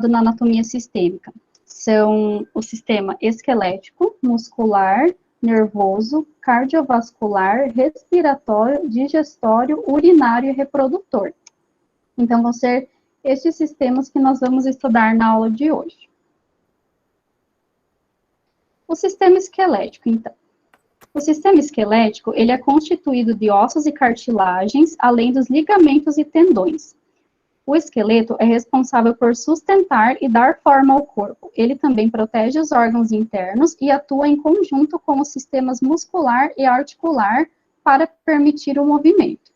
na anatomia sistêmica. São o sistema esquelético, muscular, nervoso, cardiovascular, respiratório, digestório, urinário e reprodutor. Então, vão ser estes sistemas que nós vamos estudar na aula de hoje. O sistema esquelético, então. O sistema esquelético, ele é constituído de ossos e cartilagens, além dos ligamentos e tendões. O esqueleto é responsável por sustentar e dar forma ao corpo. Ele também protege os órgãos internos e atua em conjunto com os sistemas muscular e articular para permitir o movimento.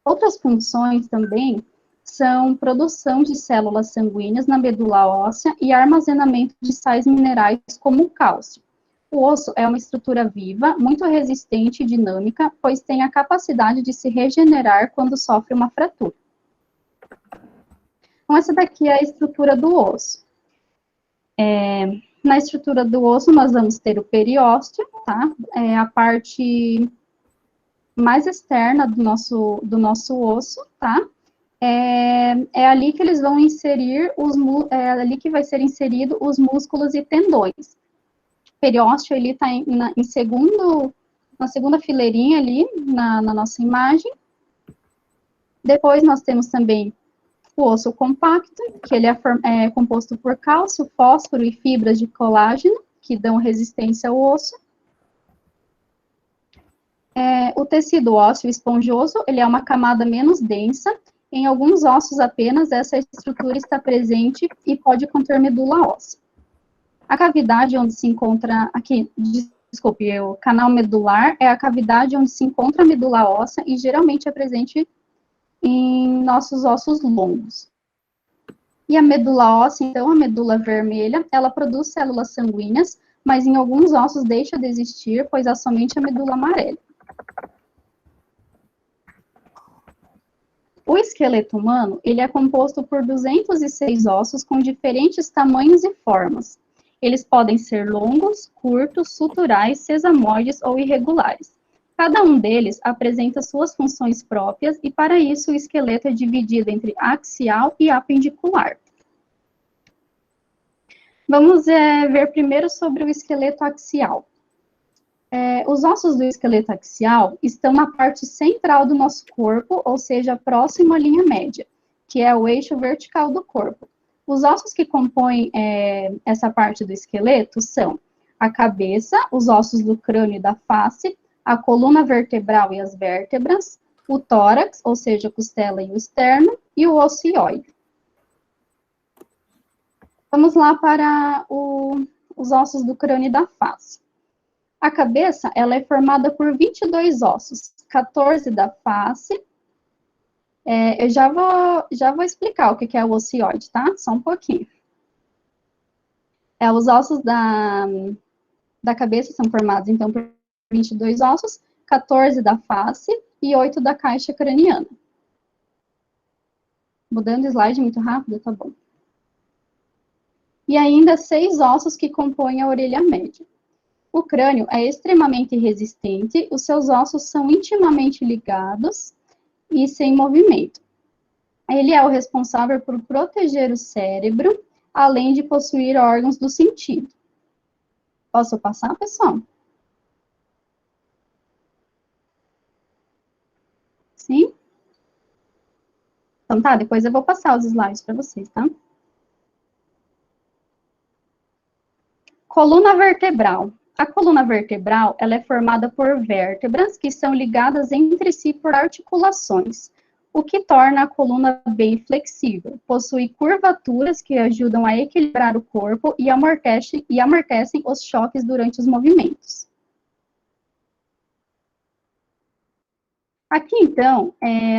Outras funções também são produção de células sanguíneas na medula óssea e armazenamento de sais minerais como o cálcio. O osso é uma estrutura viva, muito resistente e dinâmica, pois tem a capacidade de se regenerar quando sofre uma fratura. Então, essa daqui é a estrutura do osso. Na estrutura do osso, nós vamos ter o periósteo, tá? É a parte mais externa do nosso osso, tá? É ali que eles vão inserir é ali que vai ser inserido os músculos e tendões. O periósteo, ele está na segunda fileirinha ali, na nossa imagem. Depois, nós temos também o osso compacto, que ele é composto por cálcio, fósforo e fibras de colágeno, que dão resistência ao osso. O tecido ósseo esponjoso, ele é uma camada menos densa. Em alguns ossos apenas, essa estrutura está presente e pode conter medula óssea. A cavidade onde se encontra, o canal medular é a cavidade onde se encontra a medula óssea e geralmente é presente em nossos ossos longos. E a medula óssea, então, a medula vermelha, ela produz células sanguíneas, mas em alguns ossos deixa de existir, pois há somente a medula amarela. O esqueleto humano, ele é composto por 206 ossos com diferentes tamanhos e formas. Eles podem ser longos, curtos, suturais, sesamoides ou irregulares. Cada um deles apresenta suas funções próprias e, para isso, o esqueleto é dividido entre axial e apendicular. Vamos ver primeiro sobre o esqueleto axial. Os ossos do esqueleto axial estão na parte central do nosso corpo, ou seja, próximo à linha média, que é o eixo vertical do corpo. Os ossos que compõem essa parte do esqueleto são a cabeça, os ossos do crânio e da face, a coluna vertebral e as vértebras, o tórax, ou seja, a costela e o externo, e o ocioide. Vamos lá para os ossos do crânio e da face. A cabeça, ela é formada por 22 ossos, 14 da face. Eu já vou explicar o que é o ocioide, tá? Só um pouquinho. Os ossos da cabeça são formados, então, por 22 ossos, 14 da face e 8 da caixa craniana. Mudando o slide muito rápido, tá bom. E ainda 6 ossos que compõem a orelha média. O crânio é extremamente resistente, os seus ossos são intimamente ligados e sem movimento. Ele é o responsável por proteger o cérebro, além de possuir órgãos do sentido. Posso passar, pessoal? Sim? Então tá, depois eu vou passar os slides para vocês, tá? Coluna vertebral. A coluna vertebral, ela é formada por vértebras que são ligadas entre si por articulações, o que torna a coluna bem flexível. Possui curvaturas que ajudam a equilibrar o corpo e amortecem os choques durante os movimentos. Aqui, então,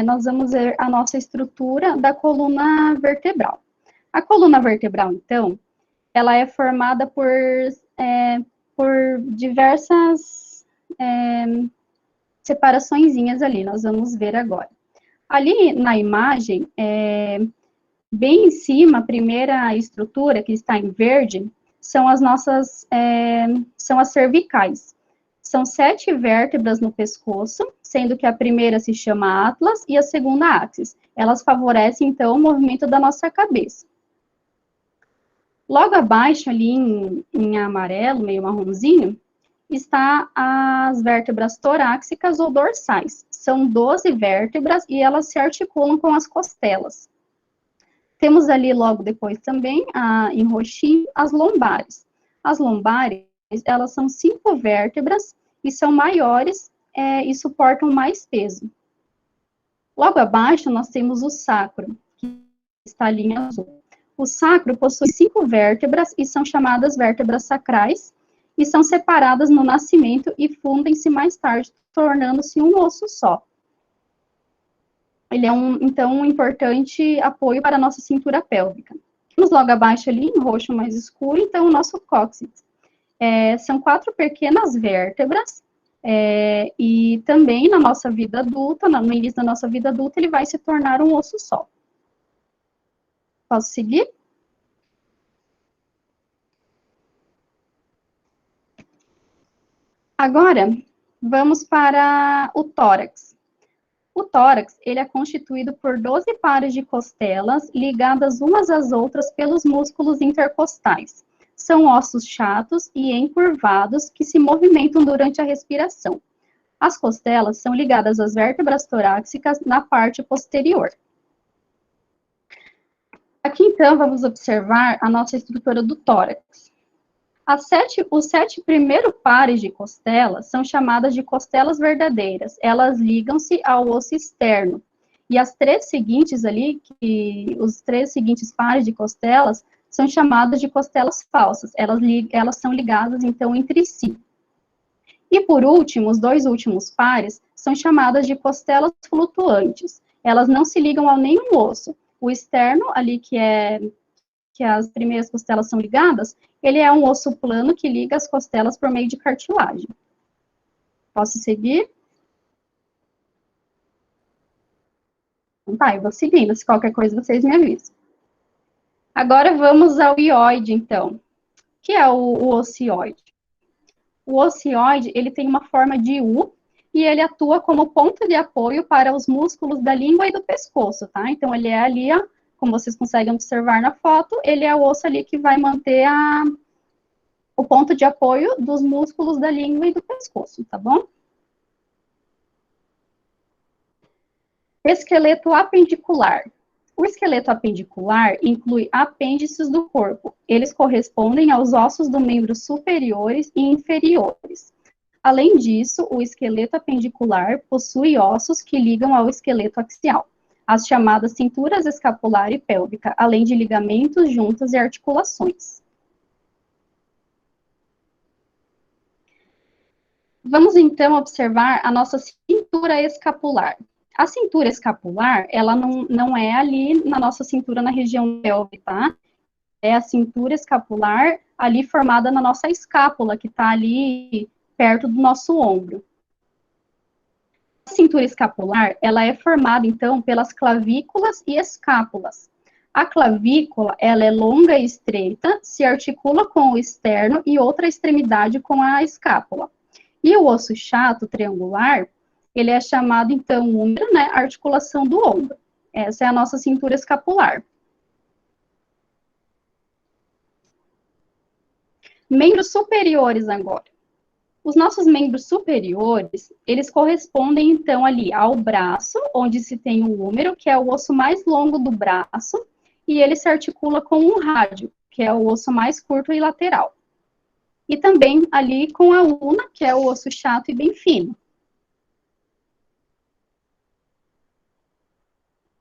nós vamos ver a nossa estrutura da coluna vertebral. A coluna vertebral, então, ela é formada por diversas separaçõezinhas ali, nós vamos ver agora. Ali na imagem, bem em cima, a primeira estrutura que está em verde, são as cervicais. São 7 vértebras no pescoço, sendo que a primeira se chama atlas e a segunda axis. Elas favorecem, então, o movimento da nossa cabeça. Logo abaixo, ali em amarelo, meio marronzinho, está as vértebras torácicas ou dorsais. São 12 vértebras e elas se articulam com as costelas. Temos ali logo depois também, em roxinho, as lombares. As lombares, elas são 5 vértebras e são maiores e suportam mais peso. Logo abaixo, nós temos o sacro, que está ali em azul. O sacro possui 5 vértebras e são chamadas vértebras sacrais, e são separadas no nascimento e fundem-se mais tarde, tornando-se um osso só. Ele é, então, um importante apoio para a nossa cintura pélvica. Temos logo abaixo ali, em roxo mais escuro, então, o nosso cóccix. São 4 pequenas vértebras, e também na nossa vida adulta, no início da nossa vida adulta, ele vai se tornar um osso só. Posso seguir? Agora, vamos para o tórax. O tórax, ele é constituído por 12 pares de costelas ligadas umas às outras pelos músculos intercostais. São ossos chatos e encurvados que se movimentam durante a respiração. As costelas são ligadas às vértebras torácicas na parte posterior. Aqui, então, vamos observar a nossa estrutura do tórax. Os 7 primeiros pares de costelas são chamadas de costelas verdadeiras. Elas ligam-se ao osso externo. E as 3 seguintes ali, os 3 seguintes pares de costelas, são chamadas de costelas falsas. Elas são ligadas, então, entre si. E, por último, os 2 últimos pares são chamadas de costelas flutuantes. Elas não se ligam a nenhum osso. O externo, ali que as primeiras costelas são ligadas, ele é um osso plano que liga as costelas por meio de cartilagem. Posso seguir? Então tá, eu vou seguindo. Se qualquer coisa, vocês me avisam. Agora vamos ao ióide, então. O que é o ocioide? O ocioide, ele tem uma forma de U e ele atua como ponto de apoio para os músculos da língua e do pescoço, tá? Então, ele é ali, ó, como vocês conseguem observar na foto, ele é o osso ali que vai manter o ponto de apoio dos músculos da língua e do pescoço, tá bom? Esqueleto apendicular. O esqueleto apendicular inclui apêndices do corpo. Eles correspondem aos ossos do membro superiores e inferiores. Além disso, o esqueleto apendicular possui ossos que ligam ao esqueleto axial, as chamadas cinturas escapular e pélvica, além de ligamentos, juntas e articulações. Vamos, então, observar a nossa cintura escapular. A cintura escapular, ela não é ali na nossa cintura, na região pélvica, tá? É a cintura escapular ali formada na nossa escápula, que está ali perto do nosso ombro. A cintura escapular, ela é formada, então, pelas clavículas e escápulas. A clavícula, ela é longa e estreita, se articula com o externo e outra extremidade com a escápula. E o osso chato triangular, ele é chamado, então, úmero, né, articulação do ombro. Essa é a nossa cintura escapular. Membros superiores agora. Os nossos membros superiores, eles correspondem, então, ali ao braço, onde se tem o úmero, que é o osso mais longo do braço, e ele se articula com o rádio, que é o osso mais curto e lateral. E também ali com a una, que é o osso chato e bem fino.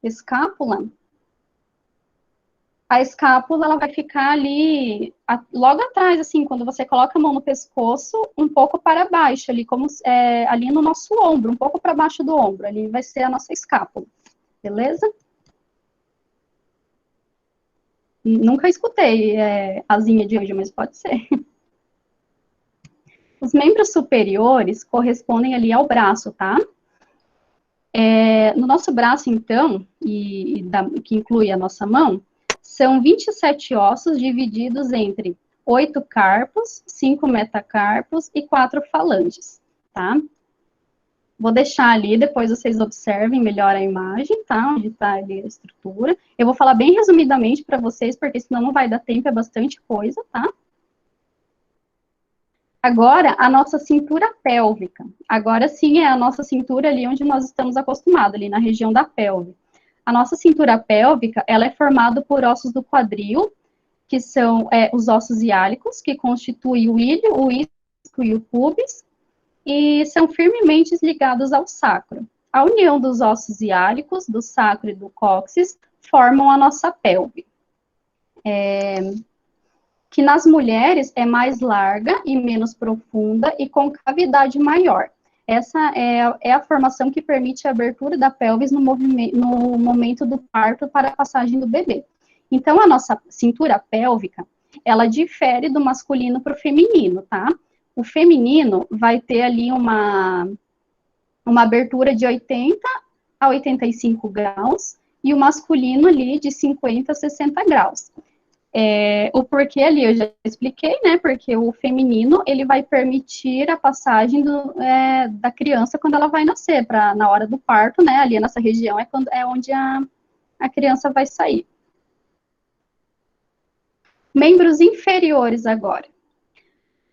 Escápula. A escápula, ela vai ficar ali, logo atrás, assim, quando você coloca a mão no pescoço, um pouco para baixo, ali, como ali no nosso ombro, um pouco para baixo do ombro, ali vai ser a nossa escápula, beleza? Nunca escutei asinha de anjo, mas pode ser. Os membros superiores correspondem ali ao braço, tá? No nosso braço, então, que inclui a nossa mão, são 27 ossos divididos entre 8 carpos, 5 metacarpos e 4 falanges, tá? Vou deixar ali, depois vocês observem melhor a imagem, tá? Onde está ali a estrutura. Eu vou falar bem resumidamente para vocês, porque senão não vai dar tempo, é bastante coisa, tá? Agora, a nossa cintura pélvica. Agora sim é a nossa cintura ali onde nós estamos acostumados, ali na região da pelve. A nossa cintura pélvica, ela é formada por ossos do quadril, que são os ossos hiálicos, que constituem o ilho, o isco e o pubis, e são firmemente ligados ao sacro. A união dos ossos hiálicos, do sacro e do cóccix, formam a nossa pelve. Que nas mulheres é mais larga e menos profunda e com cavidade maior. Essa é a formação que permite a abertura da pelvis no momento do parto para a passagem do bebê. Então, a nossa cintura pélvica, ela difere do masculino para o feminino, tá? O feminino vai ter ali uma abertura de 80 a 85 graus e o masculino ali de 50 a 60 graus. O porquê ali eu já expliquei, né? Porque o feminino, ele vai permitir a passagem da criança quando ela vai nascer, na hora do parto, né? Ali nessa região é onde a criança vai sair. Membros inferiores agora.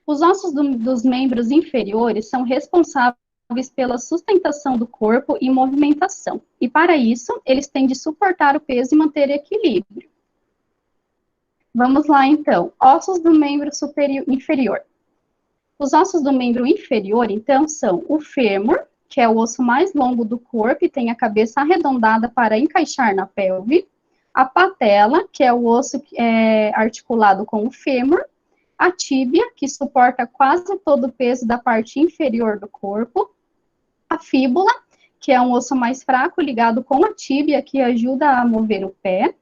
Os ossos dos membros inferiores são responsáveis pela sustentação do corpo e movimentação. E para isso, eles têm de suportar o peso e manter equilíbrio. Vamos lá, então. Ossos do membro inferior. Os ossos do membro inferior, então, são o fêmur, que é o osso mais longo do corpo e tem a cabeça arredondada para encaixar na pelve. A patela, que é o osso articulado com o fêmur. A tíbia, que suporta quase todo o peso da parte inferior do corpo. A fíbula, que é um osso mais fraco ligado com a tíbia, que ajuda a mover o pé.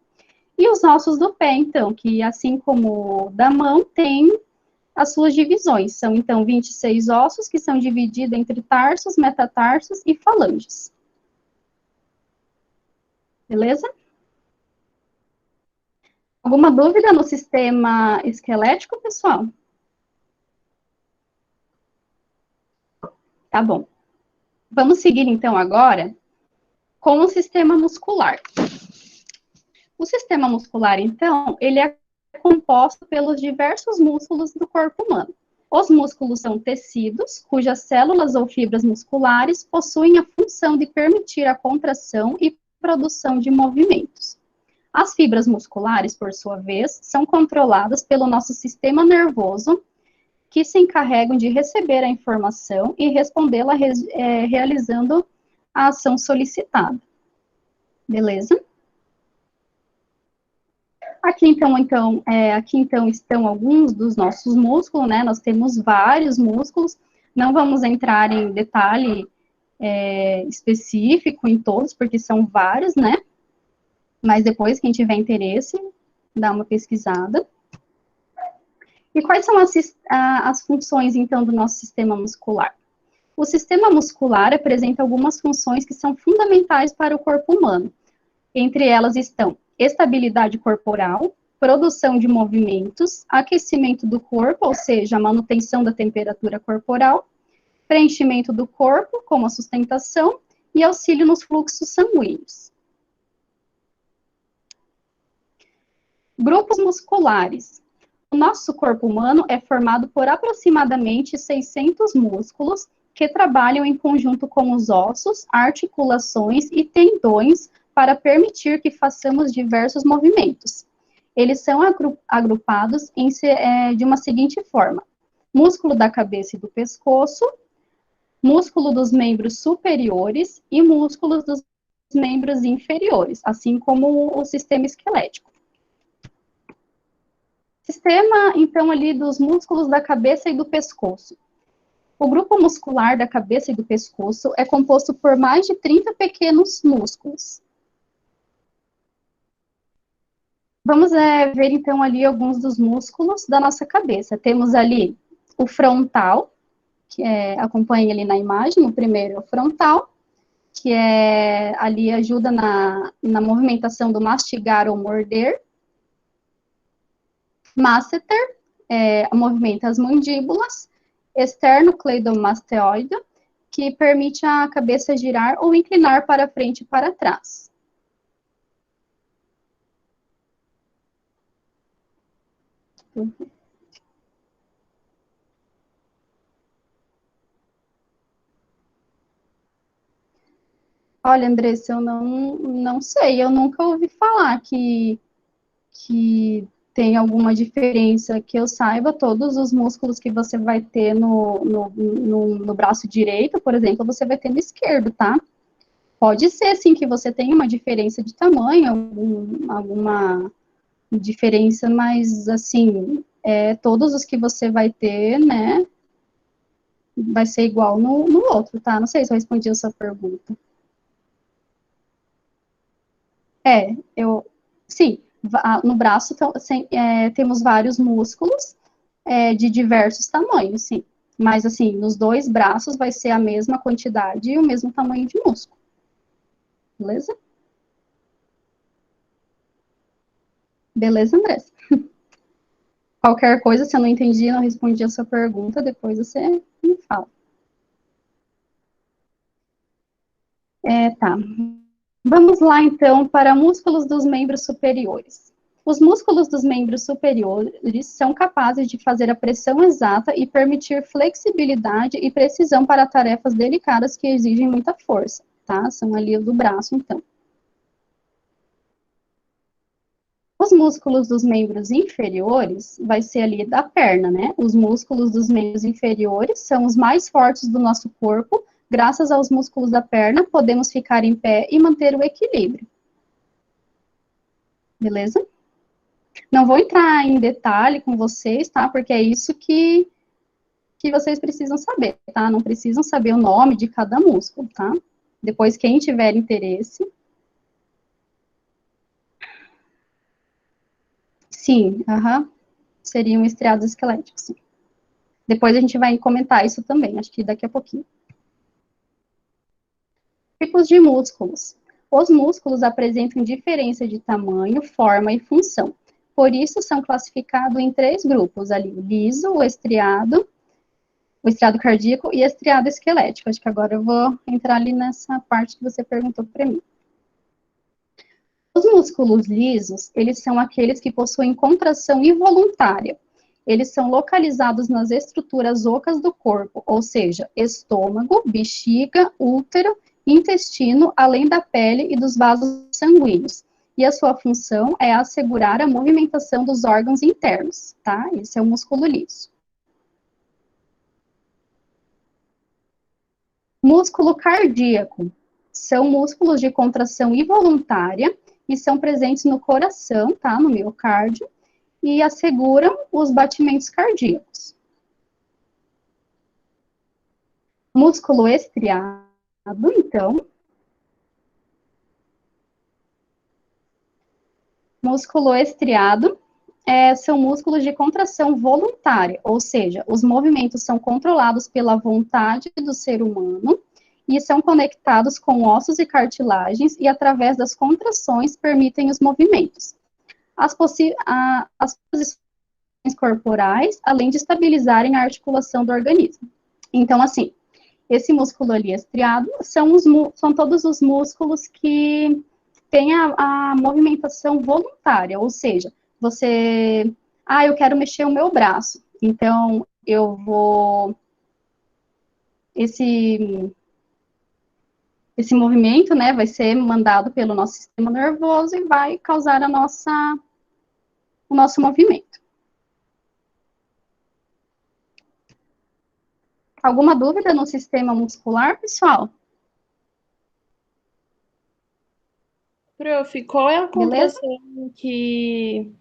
E os ossos do pé, então, que assim como o da mão, tem as suas divisões. São, então, 26 ossos que são divididos entre tarsos, metatarsos e falanges. Beleza? Alguma dúvida no sistema esquelético, pessoal? Tá bom. Vamos seguir, então, agora com o sistema muscular. O sistema muscular, então, ele é composto pelos diversos músculos do corpo humano. Os músculos são tecidos, cujas células ou fibras musculares possuem a função de permitir a contração e produção de movimentos. As fibras musculares, por sua vez, são controladas pelo nosso sistema nervoso, que se encarregam de receber a informação e respondê-la realizando a ação solicitada. Beleza? Aqui então estão alguns dos nossos músculos, né? Nós temos vários músculos. Não vamos entrar em detalhe específico em todos, porque são vários, né? Mas depois, quem tiver interesse, dá uma pesquisada. E quais são as funções, então, do nosso sistema muscular? O sistema muscular apresenta algumas funções que são fundamentais para o corpo humano. Entre elas estão estabilidade corporal, produção de movimentos, aquecimento do corpo, ou seja, a manutenção da temperatura corporal, preenchimento do corpo, como a sustentação, e auxílio nos fluxos sanguíneos. Grupos musculares. O nosso corpo humano é formado por aproximadamente 600 músculos que trabalham em conjunto com os ossos, articulações e tendões para permitir que façamos diversos movimentos. Eles são agrupados de uma seguinte forma: músculo da cabeça e do pescoço, músculo dos membros superiores e músculos dos membros inferiores, assim como o sistema esquelético. Sistema, então, ali dos músculos da cabeça e do pescoço. O grupo muscular da cabeça e do pescoço é composto por mais de 30 pequenos músculos. Vamos ver, então, ali alguns dos músculos da nossa cabeça. Temos ali o frontal, que acompanha ali na imagem, o primeiro é o frontal, que ali ajuda na movimentação do mastigar ou morder. Masseter, movimenta as mandíbulas. Esternocleidomastoide, que permite a cabeça girar ou inclinar para frente e para trás. Olha, Andressa, eu não sei, eu nunca ouvi falar que tem alguma diferença. Que eu saiba, todos os músculos que você vai ter no braço direito, por exemplo, você vai ter no esquerdo, tá? Pode ser, sim, que você tenha uma diferença de tamanho, alguma diferença, mas, assim, todos os que você vai ter, né, vai ser igual no outro, tá? Não sei se eu respondi a sua pergunta. Sim, no braço temos vários músculos de diversos tamanhos, sim. Mas, assim, nos dois braços vai ser a mesma quantidade e o mesmo tamanho de músculo. Beleza? Beleza, Andressa? Qualquer coisa, se eu não entendi, não respondi a sua pergunta, depois você me fala. Tá. Vamos lá, então, para músculos dos membros superiores. Os músculos dos membros superiores são capazes de fazer a pressão exata e permitir flexibilidade e precisão para tarefas delicadas que exigem muita força, tá? São ali do braço, então. Os músculos dos membros inferiores vai ser ali da perna, né? Os músculos dos membros inferiores são os mais fortes do nosso corpo. Graças aos músculos da perna, podemos ficar em pé e manter o equilíbrio. Beleza? Não vou entrar em detalhe com vocês, tá? Porque é isso que vocês precisam saber, tá? Não precisam saber o nome de cada músculo, tá? Depois, quem tiver interesse. Sim, seriam estriados esqueléticos, sim. Depois a gente vai comentar isso também, acho que daqui a pouquinho. Tipos de músculos. Os músculos apresentam diferença de tamanho, forma e função. Por isso, são classificados em 3 grupos ali, o liso, o estriado cardíaco e estriado esquelético. Acho que agora eu vou entrar ali nessa parte que você perguntou para mim. Os músculos lisos, eles são aqueles que possuem contração involuntária. Eles são localizados nas estruturas ocas do corpo, ou seja, estômago, bexiga, útero, intestino, além da pele e dos vasos sanguíneos. E a sua função é assegurar a movimentação dos órgãos internos, tá? Esse é o músculo liso. Músculo cardíaco. São músculos de contração involuntária e são presentes no coração, tá? No miocárdio, e asseguram os batimentos cardíacos. Músculo estriado, então. Músculo estriado são músculos de contração voluntária, ou seja, os movimentos são controlados pela vontade do ser humano e são conectados com ossos e cartilagens e, através das contrações, permitem os movimentos. As posições corporais, além de estabilizarem a articulação do organismo. Então, assim, esse músculo ali estriado são todos os músculos que têm a movimentação voluntária, ou seja, eu quero mexer o meu braço, então eu vou, esse movimento, né, vai ser mandado pelo nosso sistema nervoso e vai causar o nosso movimento. Alguma dúvida no sistema muscular, pessoal? Prof, qual é a contração que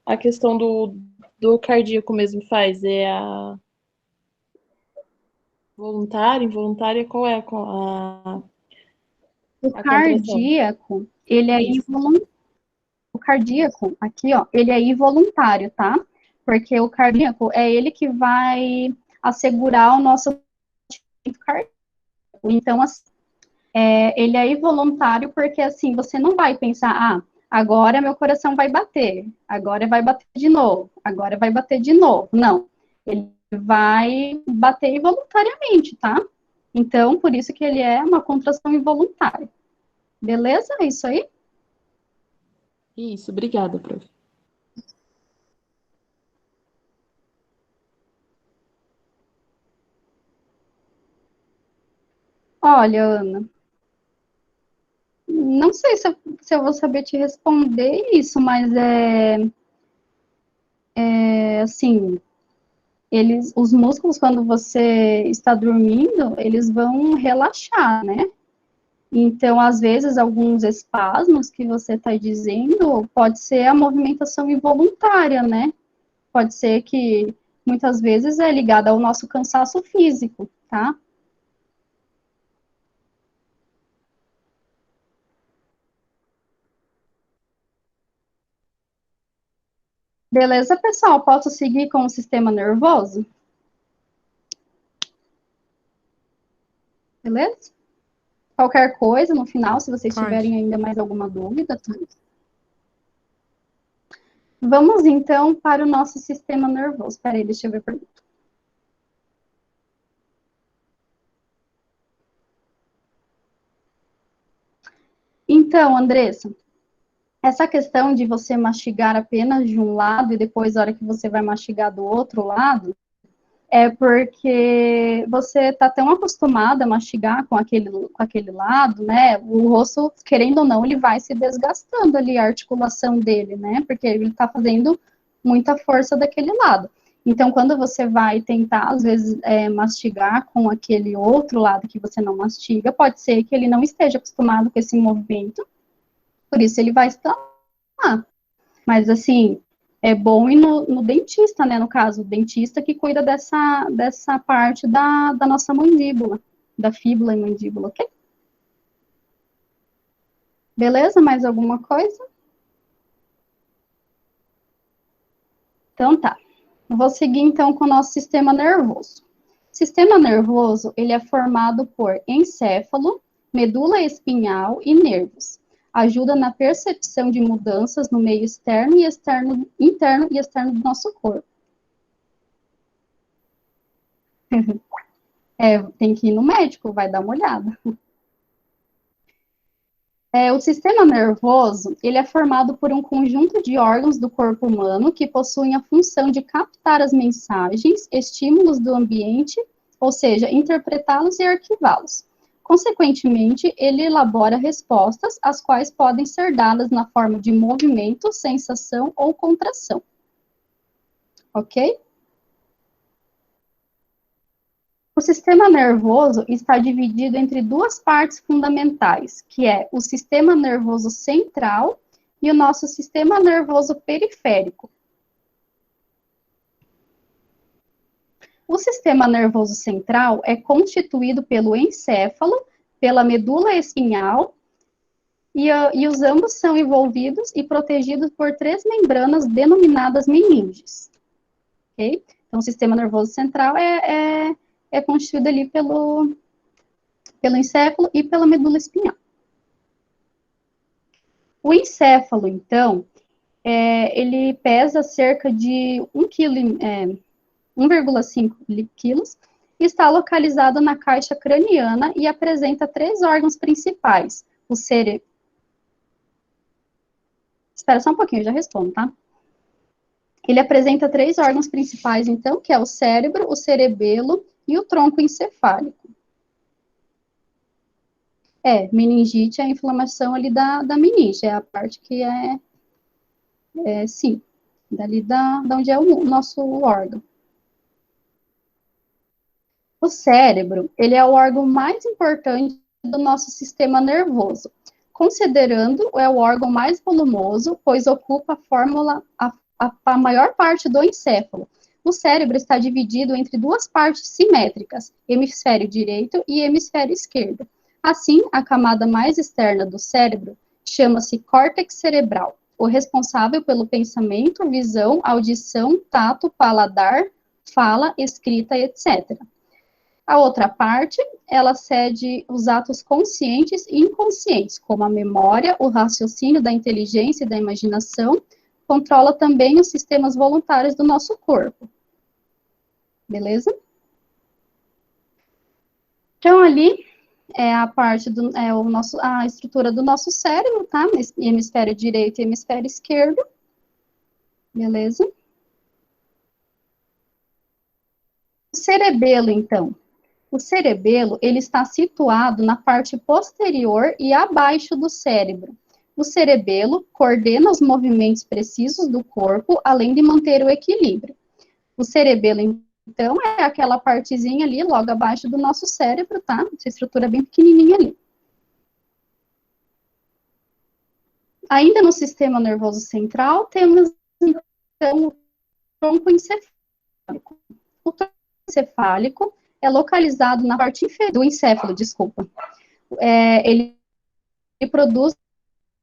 a questão do cardíaco mesmo faz? É a voluntária, involuntária? Qual é O a contração? cardíaco, ele é involuntário. O cardíaco, aqui, ó, ele é involuntário, tá? Porque o cardíaco é ele que vai assegurar o nosso batimento cardíaco. Então, assim, ele é involuntário porque, assim, você não vai pensar, agora meu coração vai bater, agora vai bater de novo, agora vai bater de novo. Não. Ele vai bater involuntariamente, tá? Então, por isso que ele é uma contração involuntária. Beleza? É isso aí? Isso, obrigada, prof. Olha, Ana, não sei se eu vou saber te responder isso, mas assim, os músculos, quando você está dormindo, eles vão relaxar, né? Então, às vezes, alguns espasmos que você está dizendo pode ser a movimentação involuntária, né? Pode ser que muitas vezes é ligada ao nosso cansaço físico, tá? Beleza, pessoal? Posso seguir com o sistema nervoso? Beleza? Qualquer coisa no final, se vocês Pode. tiverem ainda mais alguma dúvida, tá? Vamos então para o nosso sistema nervoso. Peraí, deixa eu ver a pergunta. Então, Andressa, essa questão de você mastigar apenas de um lado e depois, a hora que você vai mastigar do outro lado, é porque você está tão acostumada a mastigar com aquele lado, né? O rosto, querendo ou não, ele vai se desgastando ali, a articulação dele, né? Porque ele está fazendo muita força daquele lado. Então, quando você vai tentar, às vezes, mastigar com aquele outro lado que você não mastiga, pode ser que ele não esteja acostumado com esse movimento, por isso ele vai estar. Mas, assim, é bom ir no dentista, né? No caso, o dentista que cuida dessa parte da nossa mandíbula, da fíbula e mandíbula, ok? Beleza? Mais alguma coisa? Então tá. Vou seguir então com o nosso sistema nervoso. Sistema nervoso, ele é formado por encéfalo, medula espinhal e nervos. Ajuda na percepção de mudanças no meio externo e externo, interno e externo do nosso corpo. Tem que ir no médico, vai dar uma olhada. O sistema nervoso, ele é formado por um conjunto de órgãos do corpo humano que possuem a função de captar as mensagens, estímulos do ambiente, ou seja, interpretá-los e arquivá-los. Consequentemente, ele elabora respostas, as quais podem ser dadas na forma de movimento, sensação ou contração. Ok? O sistema nervoso está dividido entre duas partes fundamentais, que é o sistema nervoso central e o nosso sistema nervoso periférico. O sistema nervoso central é constituído pelo encéfalo, pela medula espinhal, e os ambos são envolvidos e protegidos por três membranas denominadas meninges. Ok? Então, o sistema nervoso central é constituído ali pelo encéfalo e pela medula espinhal. O encéfalo, então, ele pesa cerca de 1,5 quilos, e está localizado na caixa craniana e apresenta três órgãos principais. O cérebro. Espera só um pouquinho, eu já respondo, tá? Ele apresenta três órgãos principais, então, que é o cérebro, o cerebelo e o tronco encefálico. Meningite é a inflamação ali da meninge, é a parte que sim, dali da onde é o nosso órgão. O cérebro, ele é o órgão mais importante do nosso sistema nervoso, considerando é o órgão mais volumoso, pois ocupa a maior parte do encéfalo. O cérebro está dividido entre duas partes simétricas, hemisfério direito e hemisfério esquerdo. Assim, a camada mais externa do cérebro chama-se córtex cerebral, o responsável pelo pensamento, visão, audição, tato, paladar, fala, escrita, etc. A outra parte, ela cede os atos conscientes e inconscientes, como a memória, o raciocínio da inteligência e da imaginação, controla também os sistemas voluntários do nosso corpo. beleza? Então, ali é a parte do, a estrutura do nosso cérebro, tá? Hemisfério direito e hemisfério esquerdo, beleza? O cerebelo, então. O cerebelo, ele está situado na parte posterior e abaixo do cérebro. O cerebelo coordena os movimentos precisos do corpo, além de manter o equilíbrio. O cerebelo, então, é aquela partezinha ali, logo abaixo do nosso cérebro, tá? Essa estrutura bem pequenininha ali. Ainda no sistema nervoso central, temos, então, o tronco encefálico. O tronco encefálico é localizado na parte inferior do encéfalo, desculpa. Ele produz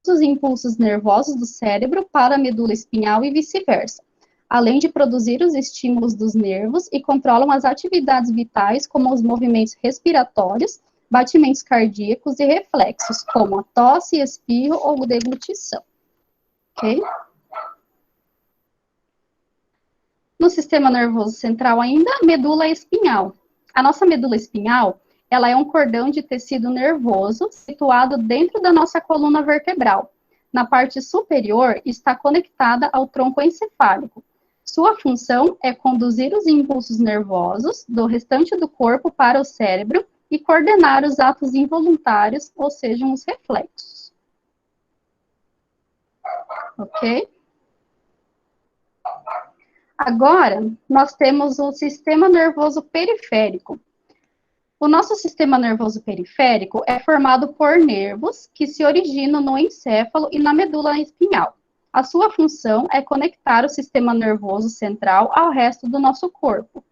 os impulsos nervosos do cérebro para a medula espinhal e vice-versa, além de produzir os estímulos dos nervos e controlam as atividades vitais, como os movimentos respiratórios, batimentos cardíacos e reflexos, como a tosse, espirro ou deglutição. Ok? No sistema nervoso central ainda, medula espinhal. A nossa medula espinhal, ela é um cordão de tecido nervoso situado dentro da nossa coluna vertebral. Na parte superior, está conectada ao tronco encefálico. Sua função é conduzir os impulsos nervosos do restante do corpo para o cérebro e coordenar os atos involuntários, ou seja, os reflexos. Ok? Agora, nós temos o sistema nervoso periférico. O nosso sistema nervoso periférico é formado por nervos que se originam no encéfalo e na medula espinhal. A sua função é conectar o sistema nervoso central ao resto do nosso corpo.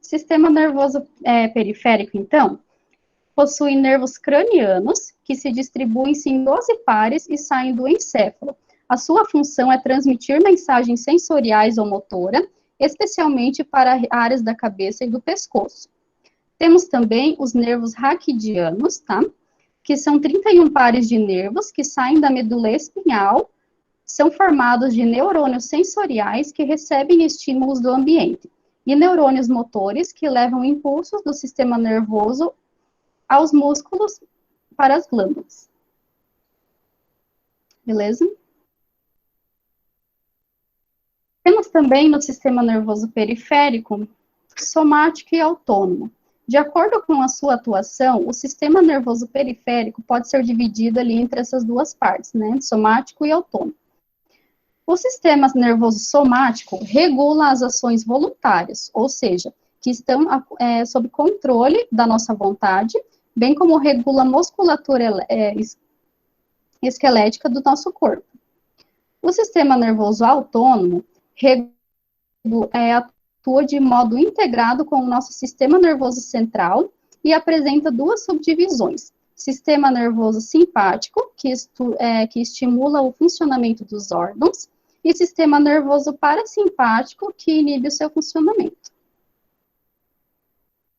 Sistema nervoso periférico, então, possui nervos cranianos que se distribuem-se em 12 pares e saem do encéfalo. A sua função é transmitir mensagens sensoriais ou motora, especialmente para áreas da cabeça e do pescoço. Temos também os nervos raquidianos, tá? Que são 31 pares de nervos que saem da medula espinhal, são formados de neurônios sensoriais que recebem estímulos do ambiente, e neurônios motores que levam impulsos do sistema nervoso aos músculos para as glândulas. Beleza? Temos também no sistema nervoso periférico, somático e autônomo. De acordo com a sua atuação, o sistema nervoso periférico pode ser dividido ali entre essas duas partes, né? Somático e autônomo. O sistema nervoso somático regula as ações voluntárias, ou seja, que estão sob controle da nossa vontade, bem como regula a musculatura esquelética do nosso corpo. O sistema nervoso autônomo atua de modo integrado com o nosso sistema nervoso central e apresenta duas subdivisões. Sistema nervoso simpático, que estimula o funcionamento dos órgãos, e sistema nervoso parasimpático, que inibe o seu funcionamento.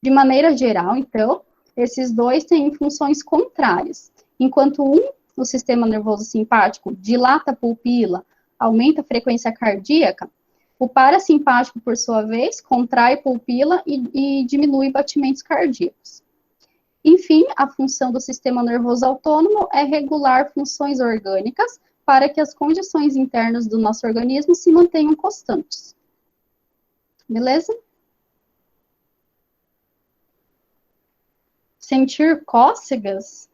De maneira geral, então, esses dois têm funções contrárias. Enquanto o sistema nervoso simpático dilata a pupila, aumenta a frequência cardíaca, o parasimpático, por sua vez, contrai a pupila e diminui batimentos cardíacos. Enfim, a função do sistema nervoso autônomo é regular funções orgânicas para que as condições internas do nosso organismo se mantenham constantes. Beleza? Sentir cócegas?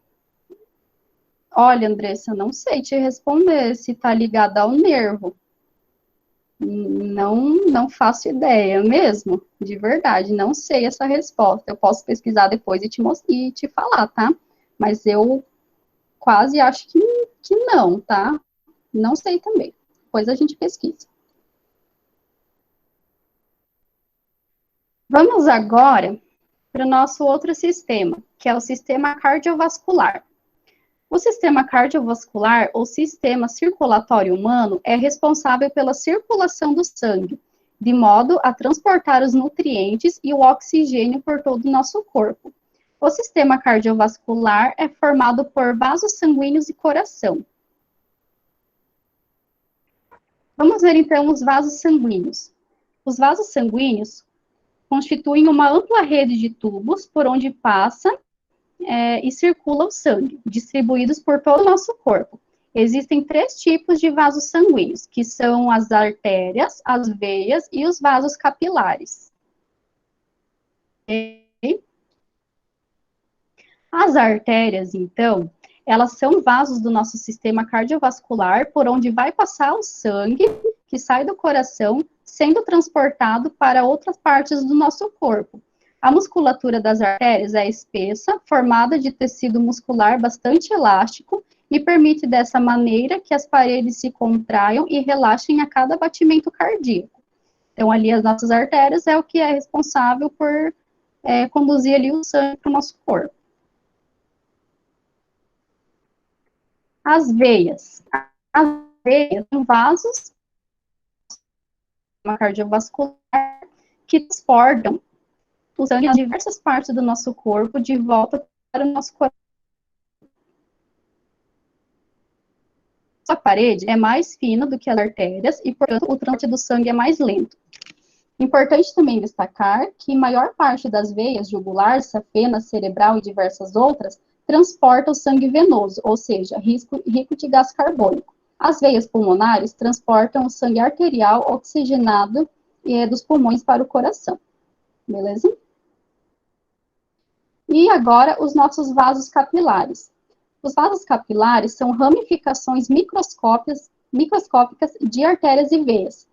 Olha, Andressa, não sei te responder se está ligado ao nervo. Não faço ideia mesmo, de verdade, não sei essa resposta. Eu posso pesquisar depois e te falar, tá? Mas eu quase acho que não, tá? Não sei também. Depois a gente pesquisa. Vamos agora para o nosso outro sistema, que é o sistema cardiovascular. O sistema cardiovascular, ou sistema circulatório humano, é responsável pela circulação do sangue, de modo a transportar os nutrientes e o oxigênio por todo o nosso corpo. O sistema cardiovascular é formado por vasos sanguíneos e coração. Vamos ver, então, os vasos sanguíneos. Os vasos sanguíneos constituem uma ampla rede de tubos por onde passa e circula o sangue, distribuídos por todo o nosso corpo. Existem 3 tipos de vasos sanguíneos, que são as artérias, as veias e os vasos capilares. Okay? As artérias, então, elas são vasos do nosso sistema cardiovascular por onde vai passar o sangue que sai do coração, sendo transportado para outras partes do nosso corpo. A musculatura das artérias é espessa, formada de tecido muscular bastante elástico e permite dessa maneira que as paredes se contraiam e relaxem a cada batimento cardíaco. Então, ali as nossas artérias é o que é responsável por conduzir ali o sangue para o nosso corpo. As veias. As veias são vasos cardiovascular que transportam o sangue em diversas partes do nosso corpo de volta para o nosso coração. A parede é mais fina do que as artérias e, portanto, o trânsito do sangue é mais lento. Importante também destacar que maior parte das veias jugular, safena, cerebral e diversas outras transporta o sangue venoso, ou seja, rico de gás carbônico. As veias pulmonares transportam o sangue arterial oxigenado dos pulmões para o coração. Beleza? E agora, os nossos vasos capilares. Os vasos capilares são ramificações microscópicas de artérias e veias,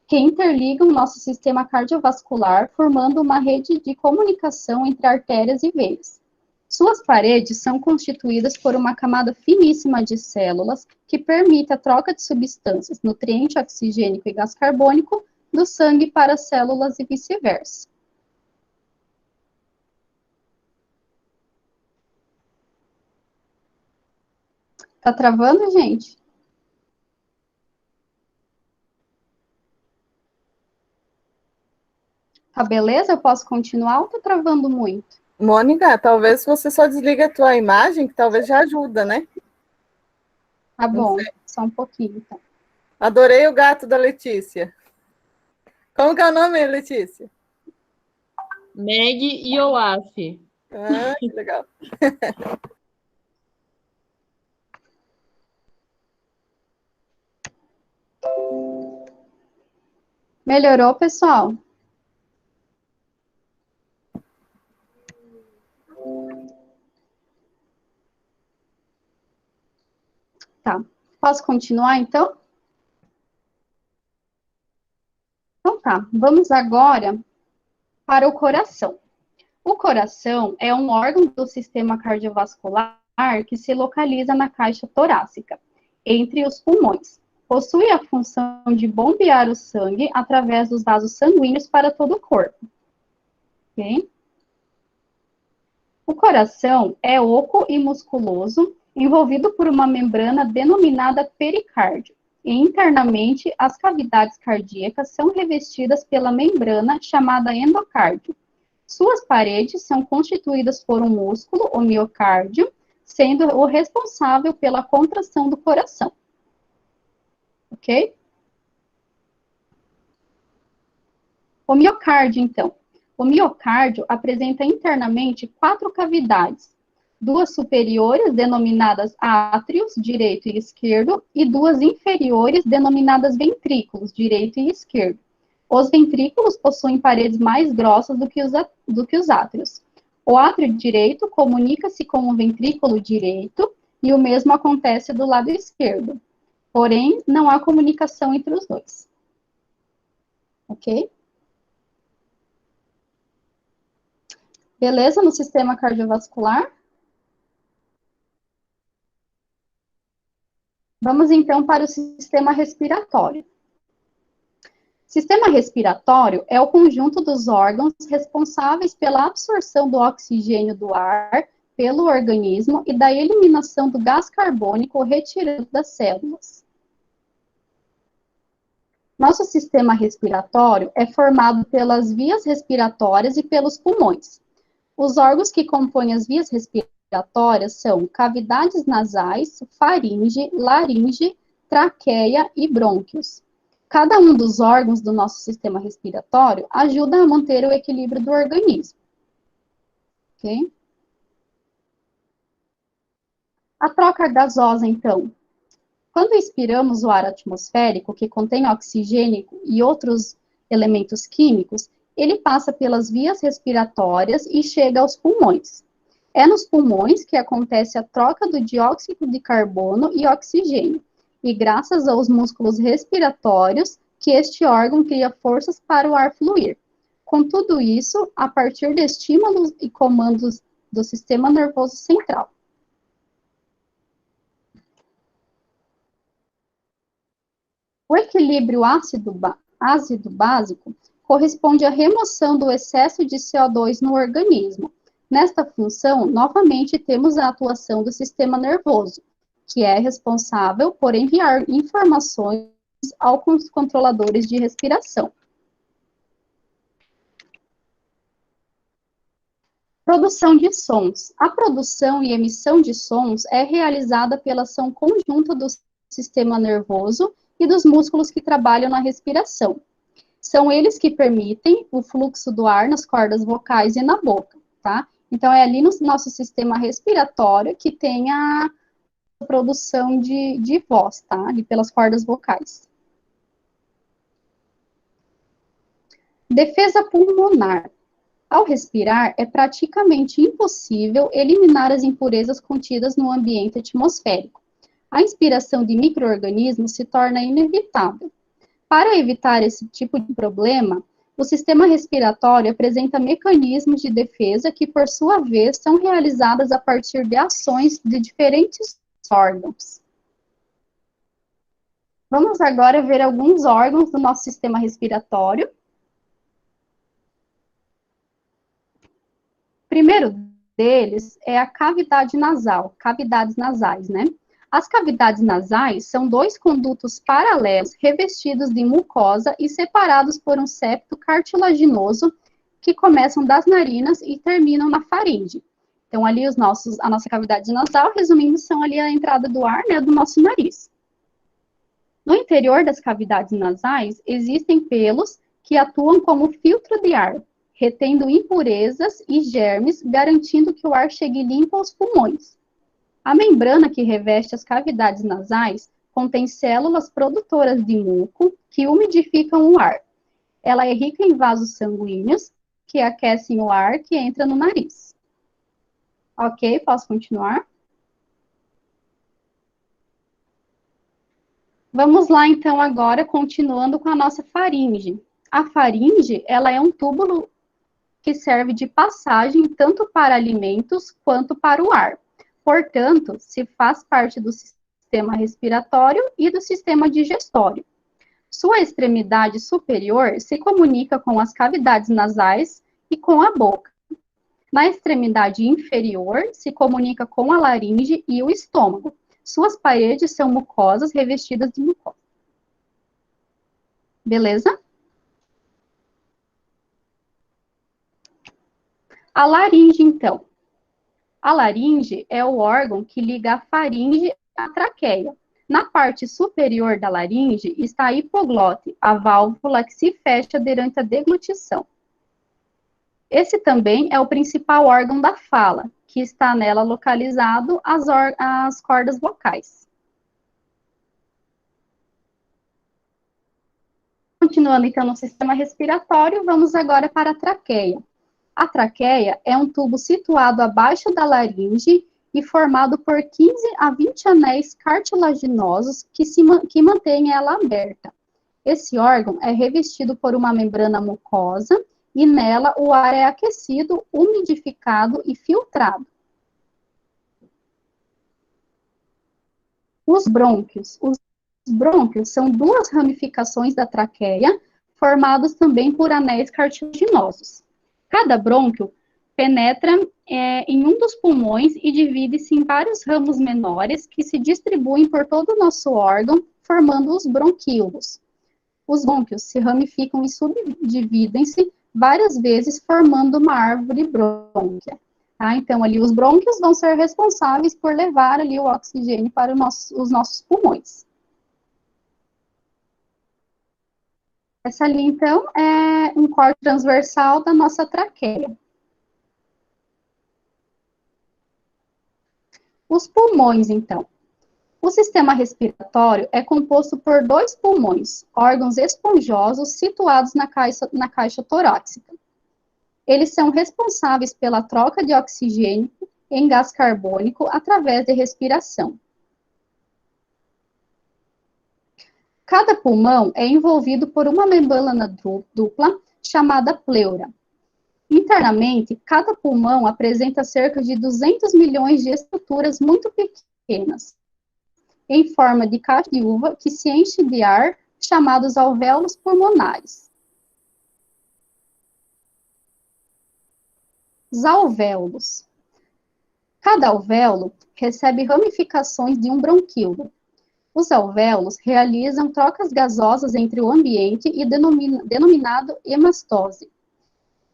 que interligam o nosso sistema cardiovascular, formando uma rede de comunicação entre artérias e veias. Suas paredes são constituídas por uma camada finíssima de células que permite a troca de substâncias, nutriente oxigênico e gás carbônico, do sangue para as células e vice-versa. Tá travando, gente? Tá beleza? Eu posso continuar ou tá travando muito? Mônica, talvez você só desligue a tua imagem, que talvez já ajuda, né? Tá bom, só um pouquinho, então. Adorei o gato da Letícia. Como que é o nome, Letícia? Meg e Olaf. Ah, que legal. Melhorou, pessoal? Tá. Posso continuar, então? Então tá. Vamos agora para o coração. O coração é um órgão do sistema cardiovascular que se localiza na caixa torácica, entre os pulmões. Possui a função de bombear o sangue através dos vasos sanguíneos para todo o corpo. Okay? O coração é oco e musculoso, envolvido por uma membrana denominada pericárdio. E internamente, as cavidades cardíacas são revestidas pela membrana chamada endocárdio. Suas paredes são constituídas por um músculo, o miocárdio, sendo o responsável pela contração do coração. Ok? O miocárdio, então. O miocárdio apresenta internamente 4 cavidades, 2 superiores, denominadas átrios, direito e esquerdo, e 2 inferiores, denominadas ventrículos, direito e esquerdo. Os ventrículos possuem paredes mais grossas do que os átrios. O átrio direito comunica-se com o ventrículo direito, e o mesmo acontece do lado esquerdo. Porém, não há comunicação entre os dois. Ok? Beleza no sistema cardiovascular? Vamos, então, para o sistema respiratório. Sistema respiratório é o conjunto dos órgãos responsáveis pela absorção do oxigênio do ar pelo organismo e da eliminação do gás carbônico retirado das células. Nosso sistema respiratório é formado pelas vias respiratórias e pelos pulmões. Os órgãos que compõem as vias respiratórias são cavidades nasais, faringe, laringe, traqueia e brônquios. Cada um dos órgãos do nosso sistema respiratório ajuda a manter o equilíbrio do organismo. Ok? A troca gasosa, então. Quando expiramos o ar atmosférico, que contém oxigênio e outros elementos químicos, ele passa pelas vias respiratórias e chega aos pulmões. É nos pulmões que acontece a troca do dióxido de carbono e oxigênio, e graças aos músculos respiratórios que este órgão cria forças para o ar fluir. Com tudo isso, a partir de estímulos e comandos do sistema nervoso central. O equilíbrio ácido-básico corresponde à remoção do excesso de CO2 no organismo. Nesta função, novamente temos a atuação do sistema nervoso, que é responsável por enviar informações aos controladores de respiração. Produção de sons. A produção e emissão de sons é realizada pela ação conjunta do sistema nervoso e dos músculos que trabalham na respiração. São eles que permitem o fluxo do ar nas cordas vocais e na boca, tá? Então, é ali no nosso sistema respiratório que tem a produção de voz, tá? Ali pelas cordas vocais. Defesa pulmonar. Ao respirar, é praticamente impossível eliminar as impurezas contidas no ambiente atmosférico. A inspiração de micro-organismos se torna inevitável. Para evitar esse tipo de problema, o sistema respiratório apresenta mecanismos de defesa que, por sua vez, são realizadas a partir de ações de diferentes órgãos. Vamos agora ver alguns órgãos do nosso sistema respiratório. O primeiro deles é a cavidade nasal, cavidades nasais, né? As cavidades nasais são dois condutos paralelos revestidos de mucosa e separados por um septo cartilaginoso que começam das narinas e terminam na faringe. Então, ali a nossa cavidade nasal, resumindo, são ali a entrada do ar, né, do nosso nariz. No interior das cavidades nasais, existem pelos que atuam como filtro de ar, retendo impurezas e germes, garantindo que o ar chegue limpo aos pulmões. A membrana que reveste as cavidades nasais contém células produtoras de muco que umidificam o ar. Ela é rica em vasos sanguíneos que aquecem o ar que entra no nariz. Ok, posso continuar? Vamos lá, então, agora, continuando com a nossa faringe. A faringe, ela é um túbulo que serve de passagem tanto para alimentos quanto para o ar. Portanto, se faz parte do sistema respiratório e do sistema digestório. Sua extremidade superior se comunica com as cavidades nasais e com a boca. Na extremidade inferior, se comunica com a laringe e o estômago. Suas paredes são mucosas revestidas de mucosa. Beleza? A laringe, então. A laringe é o órgão que liga a faringe à traqueia. Na parte superior da laringe está a hipoglote, a válvula que se fecha durante a deglutição. Esse também é o principal órgão da fala, que está nela localizado as cordas vocais. Continuando, então, no sistema respiratório, vamos agora para a traqueia. A traqueia é um tubo situado abaixo da laringe e formado por 15 a 20 anéis cartilaginosos que mantêm ela aberta. Esse órgão é revestido por uma membrana mucosa e nela o ar é aquecido, umidificado e filtrado. Os brônquios. Os brônquios são duas ramificações da traqueia, formados também por anéis cartilaginosos. Cada brônquio penetra em um dos pulmões e divide-se em vários ramos menores que se distribuem por todo o nosso órgão, formando os bronquíolos. Os brônquios se ramificam e subdividem-se várias vezes, formando uma árvore brônquia. Tá? Então, ali os brônquios vão ser responsáveis por levar ali o oxigênio para os nossos pulmões. Essa ali, então, é um corte transversal da nossa traqueia. Os pulmões, então. O sistema respiratório é composto por 2 pulmões, órgãos esponjosos situados na caixa torácica. Eles são responsáveis pela troca de oxigênio em gás carbônico através de respiração. Cada pulmão é envolvido por uma membrana dupla chamada pleura. Internamente, cada pulmão apresenta cerca de 200 milhões de estruturas muito pequenas, em forma de caixa de uva que se enche de ar, chamados alvéolos pulmonares. Os alvéolos. Cada alvéolo recebe ramificações de um bronquíolo. Os alvéolos realizam trocas gasosas entre o ambiente e denominado hemastose.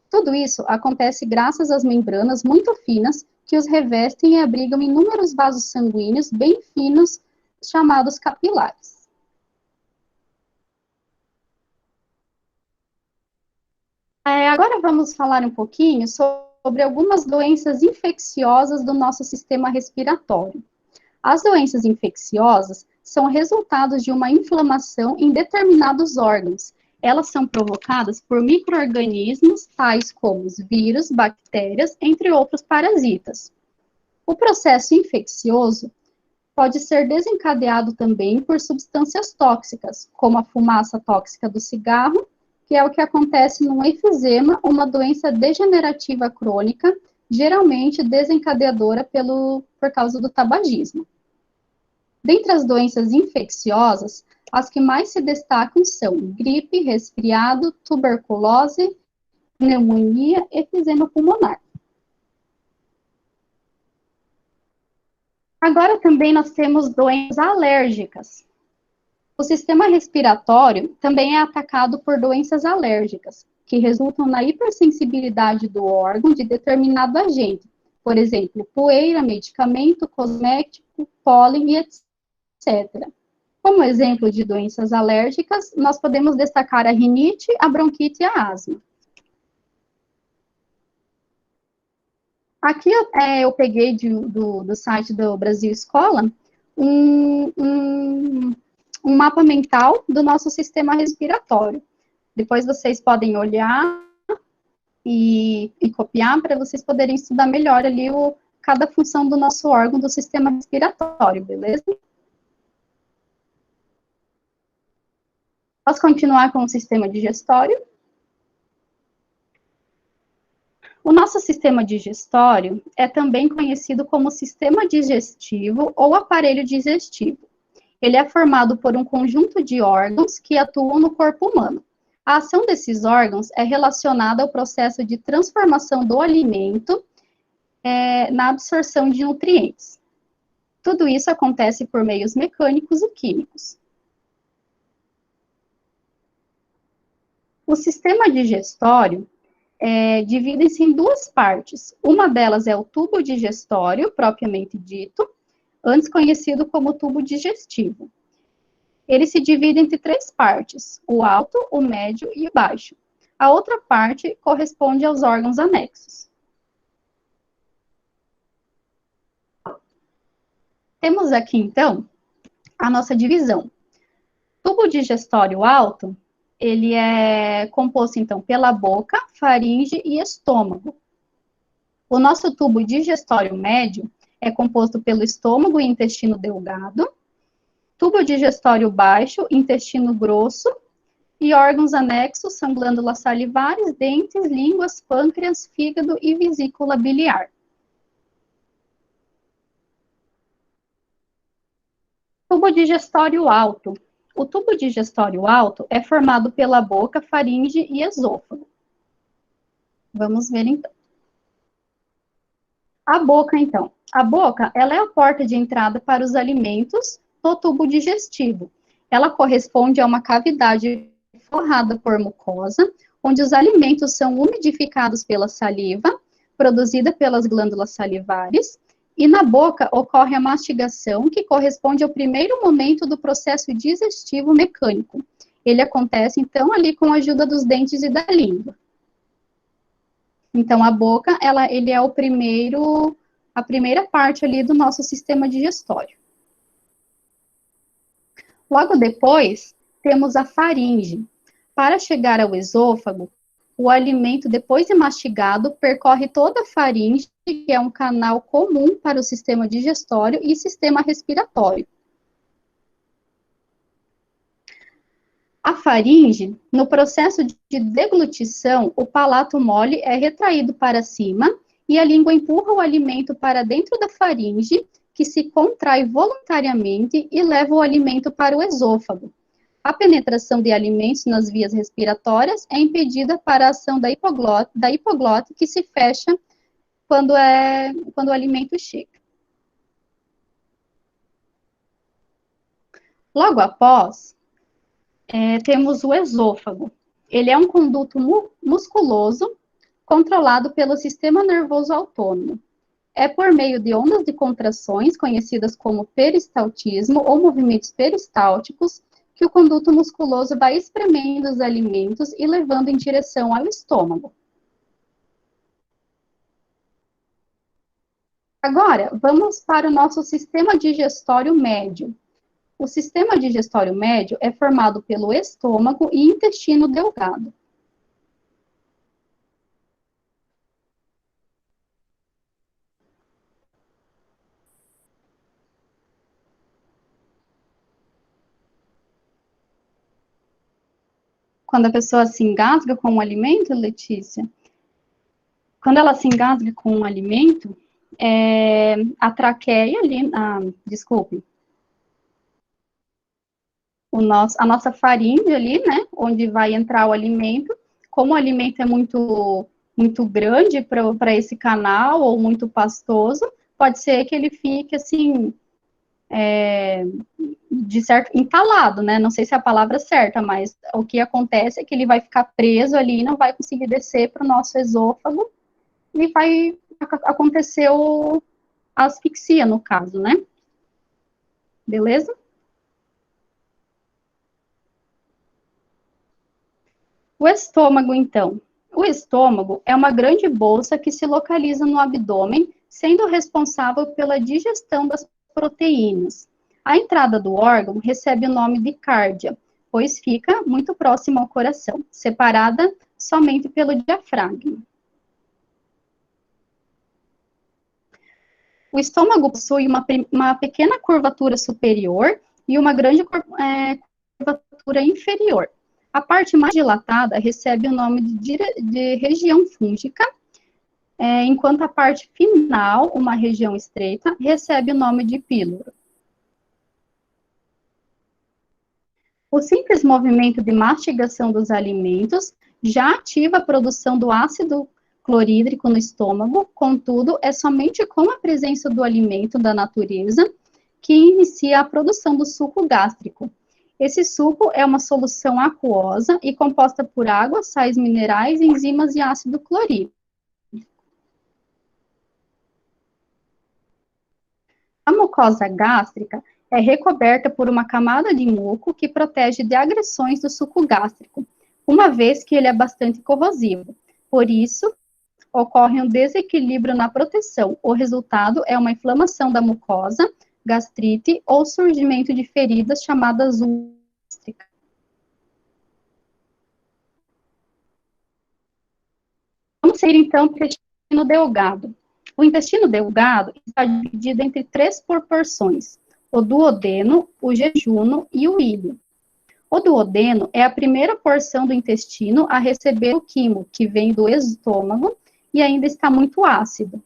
Tudo isso acontece graças às membranas muito finas que os revestem e abrigam inúmeros vasos sanguíneos bem finos, chamados capilares. Agora vamos falar um pouquinho sobre algumas doenças infecciosas do nosso sistema respiratório. As doenças infecciosas são resultados de uma inflamação em determinados órgãos. Elas são provocadas por micro-organismos, tais como os vírus, bactérias, entre outros parasitas. O processo infeccioso pode ser desencadeado também por substâncias tóxicas, como a fumaça tóxica do cigarro, que é o que acontece no efizema, uma doença degenerativa crônica, geralmente desencadeadora por causa do tabagismo. Dentre as doenças infecciosas, as que mais se destacam são gripe, resfriado, tuberculose, pneumonia e efizema pulmonar. Agora também nós temos doenças alérgicas. O sistema respiratório também é atacado por doenças alérgicas, que resultam na hipersensibilidade do órgão de determinado agente, por exemplo, poeira, medicamento, cosmético, pólen e etc. Como exemplo de doenças alérgicas, nós podemos destacar a rinite, a bronquite e a asma. Aqui eu peguei do site do Brasil Escola um mapa mental do nosso sistema respiratório. Depois vocês podem olhar e copiar para vocês poderem estudar melhor ali cada função do nosso órgão do sistema respiratório, beleza? Posso continuar com o sistema digestório? O nosso sistema digestório é também conhecido como sistema digestivo ou aparelho digestivo. Ele é formado por um conjunto de órgãos que atuam no corpo humano. A ação desses órgãos é relacionada ao processo de transformação do alimento na absorção de nutrientes. Tudo isso acontece por meios mecânicos e químicos. O sistema digestório divide-se em duas partes. Uma delas é o tubo digestório, propriamente dito, antes conhecido como tubo digestivo. Ele se divide entre 3 partes, o alto, o médio e o baixo. A outra parte corresponde aos órgãos anexos. Temos aqui, então, a nossa divisão. Tubo digestório alto, ele é composto, então, pela boca, faringe e estômago. O nosso tubo digestório médio é composto pelo estômago e intestino delgado, tubo digestório baixo, intestino grosso, e órgãos anexos são glândulas salivares, dentes, línguas, pâncreas, fígado e vesícula biliar. Tubo digestório alto. O tubo digestório alto é formado pela boca, faringe e esôfago. Vamos ver, então. A boca, então. A boca, ela é a porta de entrada para os alimentos no tubo digestivo. Ela corresponde a uma cavidade forrada por mucosa, onde os alimentos são umidificados pela saliva, produzida pelas glândulas salivares, e na boca ocorre a mastigação, que corresponde ao primeiro momento do processo digestivo mecânico. Ele acontece, então, ali com a ajuda dos dentes e da língua. Então, a boca, ele é a primeira parte ali do nosso sistema digestório. Logo depois, temos a faringe. Para chegar ao esôfago, o alimento, depois de mastigado, percorre toda a faringe, que é um canal comum para o sistema digestório e sistema respiratório. A faringe, no processo de deglutição, o palato mole é retraído para cima e a língua empurra o alimento para dentro da faringe, que se contrai voluntariamente e leva o alimento para o esôfago. A penetração de alimentos nas vias respiratórias é impedida para a ação da hipoglote, que se fecha quando o alimento chega. Logo após, temos o esôfago. Ele é um conduto musculoso controlado pelo sistema nervoso autônomo. É por meio de ondas de contrações, conhecidas como peristaltismo ou movimentos peristálticos, que o conduto musculoso vai espremendo os alimentos e levando em direção ao estômago. Agora, vamos para o nosso sistema digestório médio. O sistema digestório médio é formado pelo estômago e intestino delgado. Quando a pessoa se engasga com um alimento, Letícia, quando ela se engasga com um alimento, a traqueia ali, desculpe, a nossa faringe ali, né, onde vai entrar o alimento, como o alimento é muito grande para esse canal, ou muito pastoso, pode ser que ele fique, assim, de certo, entalado, né, não sei se é a palavra certa, mas o que acontece é que ele vai ficar preso ali, não vai conseguir descer para o nosso esôfago, e vai acontecer a asfixia, no caso, né? Beleza? O estômago, então. O estômago é uma grande bolsa que se localiza no abdômen, sendo responsável pela digestão das proteínas. A entrada do órgão recebe o nome de cárdia, pois fica muito próximo ao coração, separada somente pelo diafragma. O estômago possui uma pequena curvatura superior e uma grande curvatura inferior. A parte mais dilatada recebe o nome de região fúngica, enquanto a parte final, uma região estreita, recebe o nome de píloro. O simples movimento de mastigação dos alimentos já ativa a produção do ácido clorídrico no estômago, contudo, é somente com a presença do alimento da natureza que inicia a produção do suco gástrico. Esse suco é uma solução aquosa e composta por água, sais minerais, enzimas e ácido clorídrico. A mucosa gástrica é recoberta por uma camada de muco que protege de agressões do suco gástrico, uma vez que ele é bastante corrosivo. Por isso, ocorre um desequilíbrio na proteção. O resultado é uma inflamação da mucosa, gastrite ou surgimento de feridas chamadas úlceras. Vamos seguir, então, para o intestino delgado. O intestino delgado está dividido entre 3 porções: o duodeno, o jejuno e o íleo. O duodeno é a primeira porção do intestino a receber o quimo, que vem do estômago e ainda está muito ácido.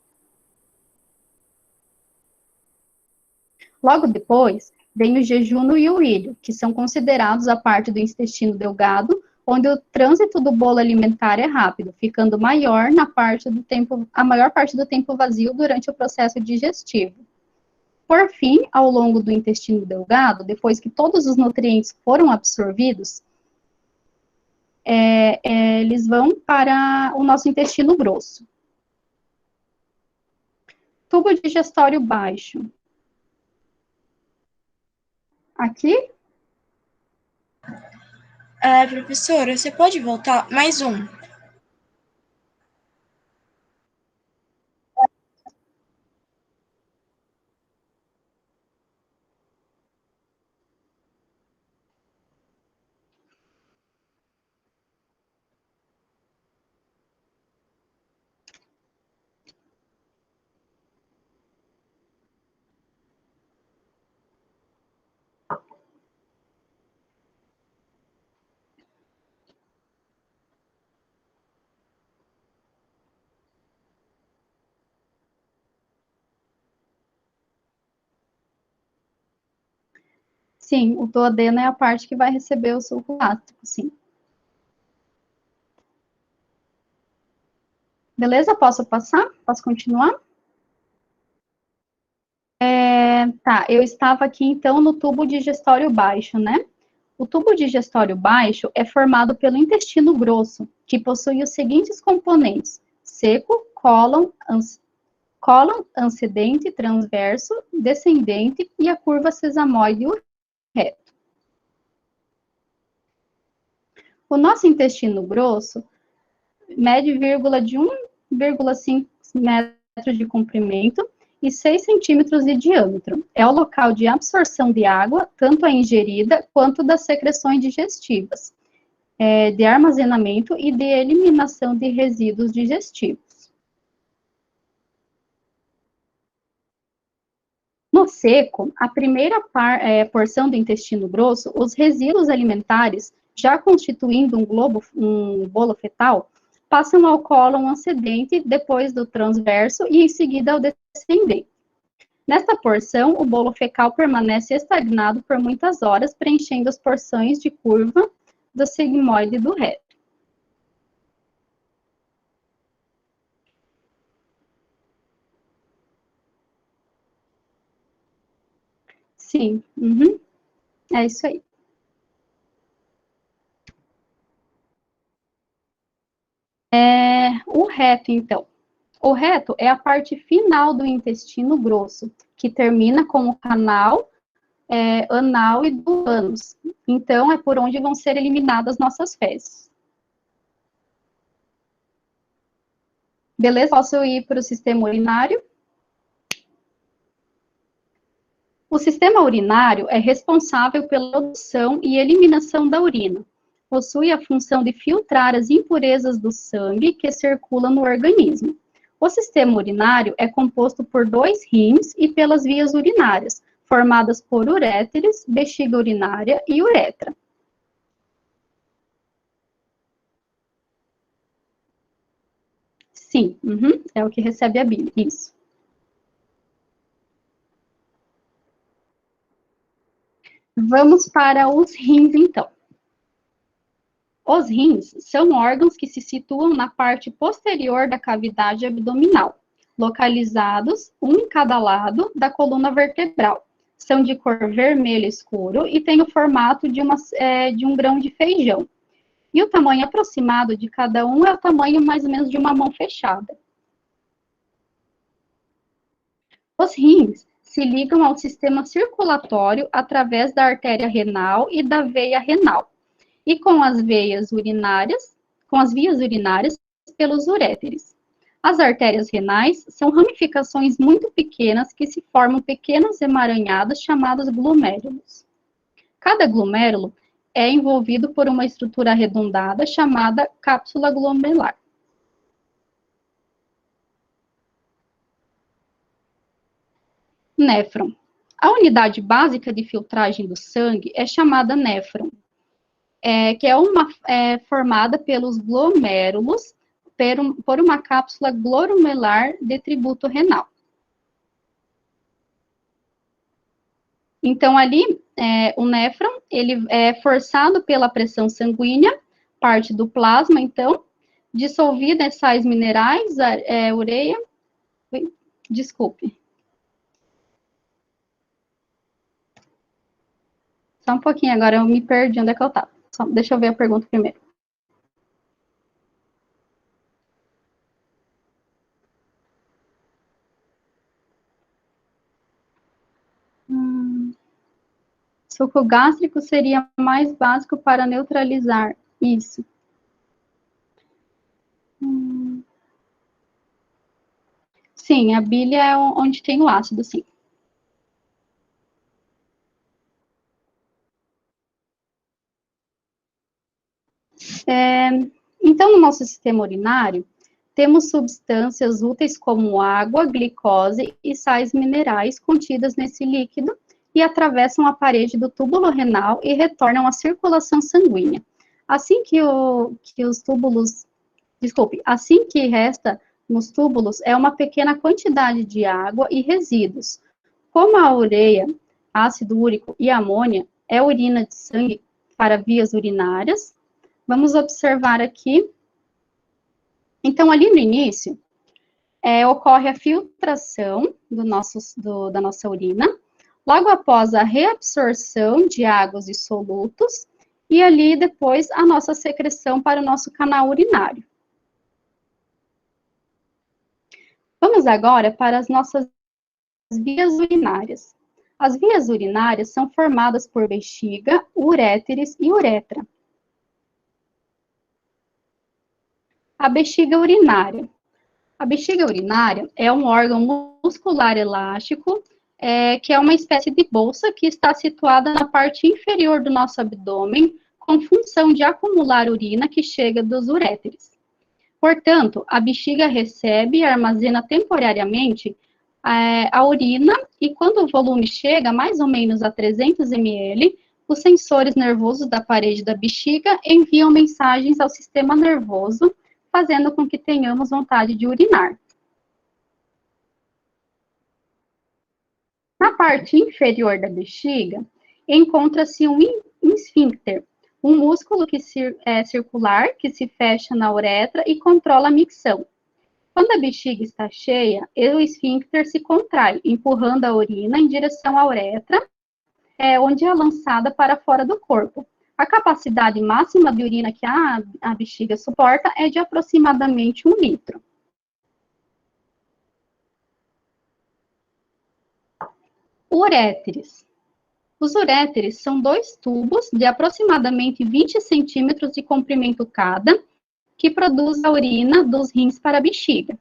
Logo depois, vem o jejuno e o íleo, que são considerados a parte do intestino delgado, onde o trânsito do bolo alimentar é rápido, ficando maior a maior parte do tempo vazio durante o processo digestivo. Por fim, ao longo do intestino delgado, depois que todos os nutrientes foram absorvidos, eles vão para o nosso intestino grosso. Tubo digestório baixo. Aqui. Professora, você pode voltar? Mais um. Sim, o duodeno é a parte que vai receber o suco gástrico, sim. Beleza? Posso passar? Posso continuar? Tá, eu estava aqui, então, no tubo digestório baixo, né? O tubo digestório baixo é formado pelo intestino grosso, que possui os seguintes componentes: seco, cólon ascendente, transverso, descendente e a curva sesamoide e o reto. O nosso intestino grosso mede de 1,5 metros de comprimento e 6 centímetros de diâmetro. É o local de absorção de água, tanto a ingerida quanto das secreções digestivas, de armazenamento e de eliminação de resíduos digestivos. No seco, a primeira porção do intestino grosso, os resíduos alimentares, já constituindo um bolo fetal, passam ao cólon ascendente, depois do transverso e em seguida ao descendente. Nesta porção, o bolo fecal permanece estagnado por muitas horas, preenchendo as porções de curva do sigmoide do reto. Sim, é isso aí. O reto, então. O reto é a parte final do intestino grosso, que termina com o canal anal e do ânus. Então, é por onde vão ser eliminadas nossas fezes. Beleza? Posso ir para o sistema urinário? O sistema urinário é responsável pela produção e eliminação da urina. Possui a função de filtrar as impurezas do sangue que circulam no organismo. O sistema urinário é composto por 2 rins e pelas vias urinárias, formadas por uréteres, bexiga urinária e uretra. Sim, é o que recebe a bile, isso. Vamos para os rins, então. Os rins são órgãos que se situam na parte posterior da cavidade abdominal, localizados um em cada lado da coluna vertebral. São de cor vermelho escuro e têm o formato de um grão de feijão. E o tamanho aproximado de cada um é o tamanho mais ou menos de uma mão fechada. Os rins se ligam ao sistema circulatório através da artéria renal e da veia renal, e com as vias urinárias pelos uréteres. As artérias renais são ramificações muito pequenas que se formam pequenas emaranhadas chamadas glomérulos. Cada glomérulo é envolvido por uma estrutura arredondada chamada cápsula glomerular. Néfron. A unidade básica de filtragem do sangue é chamada néfron, que é formada pelos glomérulos por uma cápsula glomerular de tributo renal. Então, ali, o néfron, ele é forçado pela pressão sanguínea, parte do plasma, então, dissolvida em sais minerais, ureia, desculpe. Só um pouquinho, agora eu me perdi onde é que eu estava. Deixa eu ver a pergunta primeiro. Suco gástrico seria mais básico para neutralizar isso. Sim, a bile é onde tem o ácido, sim. Então, no nosso sistema urinário, temos substâncias úteis como água, glicose e sais minerais contidas nesse líquido e atravessam a parede do túbulo renal e retornam à circulação sanguínea. Assim que os túbulos, assim que resta nos túbulos é uma pequena quantidade de água e resíduos. Como a ureia, ácido úrico e amônia é urina de sangue para vias urinárias, vamos observar aqui. Então, ali no início, ocorre a filtração da nossa urina, logo após a reabsorção de águas e solutos, e ali depois a nossa secreção para o nosso canal urinário. Vamos agora para as nossas vias urinárias. As vias urinárias são formadas por bexiga, uréteres e uretra. A bexiga urinária. A bexiga urinária é um órgão muscular elástico, que é uma espécie de bolsa que está situada na parte inferior do nosso abdômen, com função de acumular urina que chega dos uréteres. Portanto, a bexiga recebe e armazena temporariamente a urina, e quando o volume chega mais ou menos a 300 ml, os sensores nervosos da parede da bexiga enviam mensagens ao sistema nervoso, fazendo com que tenhamos vontade de urinar. Na parte inferior da bexiga, encontra-se um esfíncter, um músculo circular que se fecha na uretra e controla a micção. Quando a bexiga está cheia, o esfíncter se contrai, empurrando a urina em direção à uretra, onde é lançada para fora do corpo. A capacidade máxima de urina que a bexiga suporta é de aproximadamente 1 litro. Uréteres. Os uréteres são 2 tubos de aproximadamente 20 centímetros de comprimento cada, que produz a urina dos rins para a bexiga.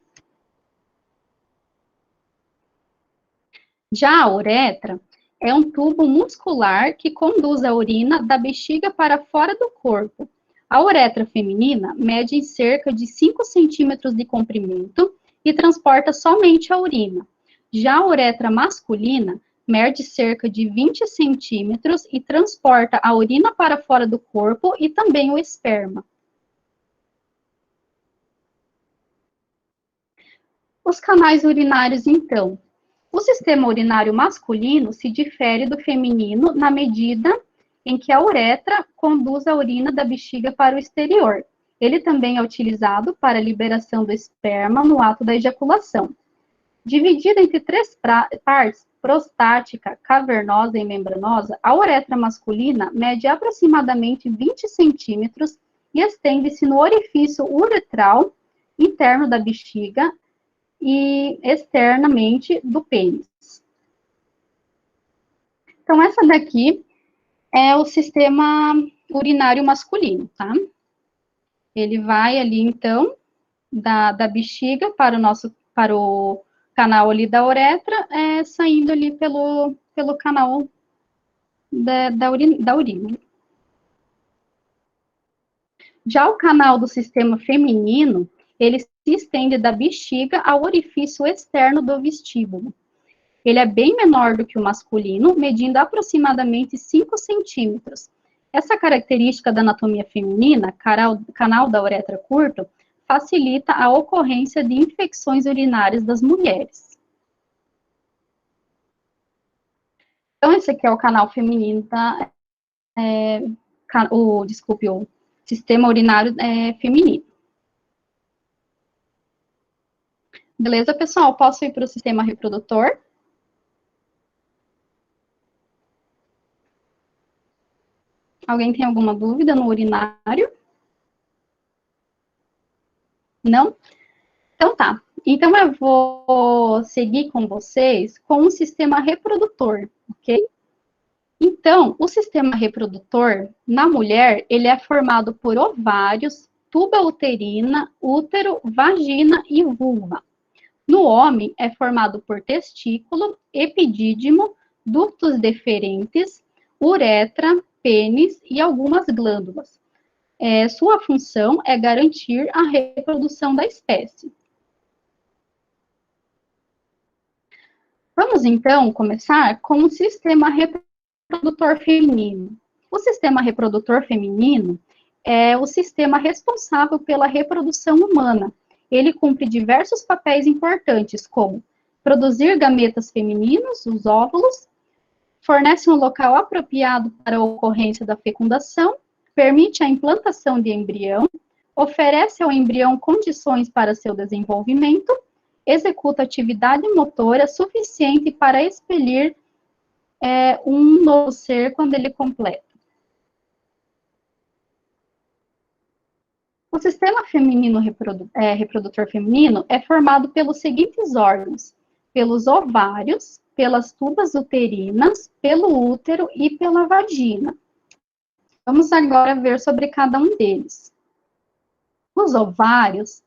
Já a uretra é um tubo muscular que conduz a urina da bexiga para fora do corpo. A uretra feminina mede cerca de 5 centímetros de comprimento e transporta somente a urina. Já a uretra masculina mede cerca de 20 centímetros e transporta a urina para fora do corpo e também o esperma. Os canais urinários, então. O sistema urinário masculino se difere do feminino na medida em que a uretra conduz a urina da bexiga para o exterior. Ele também é utilizado para a liberação do esperma no ato da ejaculação. Dividida entre 3 partes, prostática, cavernosa e membranosa, a uretra masculina mede aproximadamente 20 centímetros e estende-se no orifício uretral interno da bexiga e externamente do pênis. Então, essa daqui é o sistema urinário masculino, tá? Ele vai ali, então, da bexiga para o canal ali da uretra, saindo ali pelo canal da urina. Já o canal do sistema feminino, ele se estende da bexiga ao orifício externo do vestíbulo. Ele é bem menor do que o masculino, medindo aproximadamente 5 centímetros. Essa característica da anatomia feminina, canal da uretra curto, facilita a ocorrência de infecções urinárias das mulheres. Então, esse aqui é o canal feminino o sistema urinário feminino. Beleza, pessoal? Posso ir para o sistema reprodutor? Alguém tem alguma dúvida no urinário? Não? Então tá. Então eu vou seguir com vocês com o sistema reprodutor, ok? Então, o sistema reprodutor, na mulher, ele é formado por ovários, tuba uterina, útero, vagina e vulva. No homem, é formado por testículo, epidídimo, ductos deferentes, uretra, pênis e algumas glândulas. Sua função é garantir a reprodução da espécie. Vamos, então, começar com o sistema reprodutor feminino. O sistema reprodutor feminino é o sistema responsável pela reprodução humana. Ele cumpre diversos papéis importantes, como produzir gametas femininos, os óvulos, fornece um local apropriado para a ocorrência da fecundação, permite a implantação de embrião, oferece ao embrião condições para seu desenvolvimento, executa atividade motora suficiente para expelir um novo ser quando ele completa. O sistema feminino reprodutor feminino é formado pelos seguintes órgãos: pelos ovários, pelas tubas uterinas, pelo útero e pela vagina. Vamos agora ver sobre cada um deles. Os ovários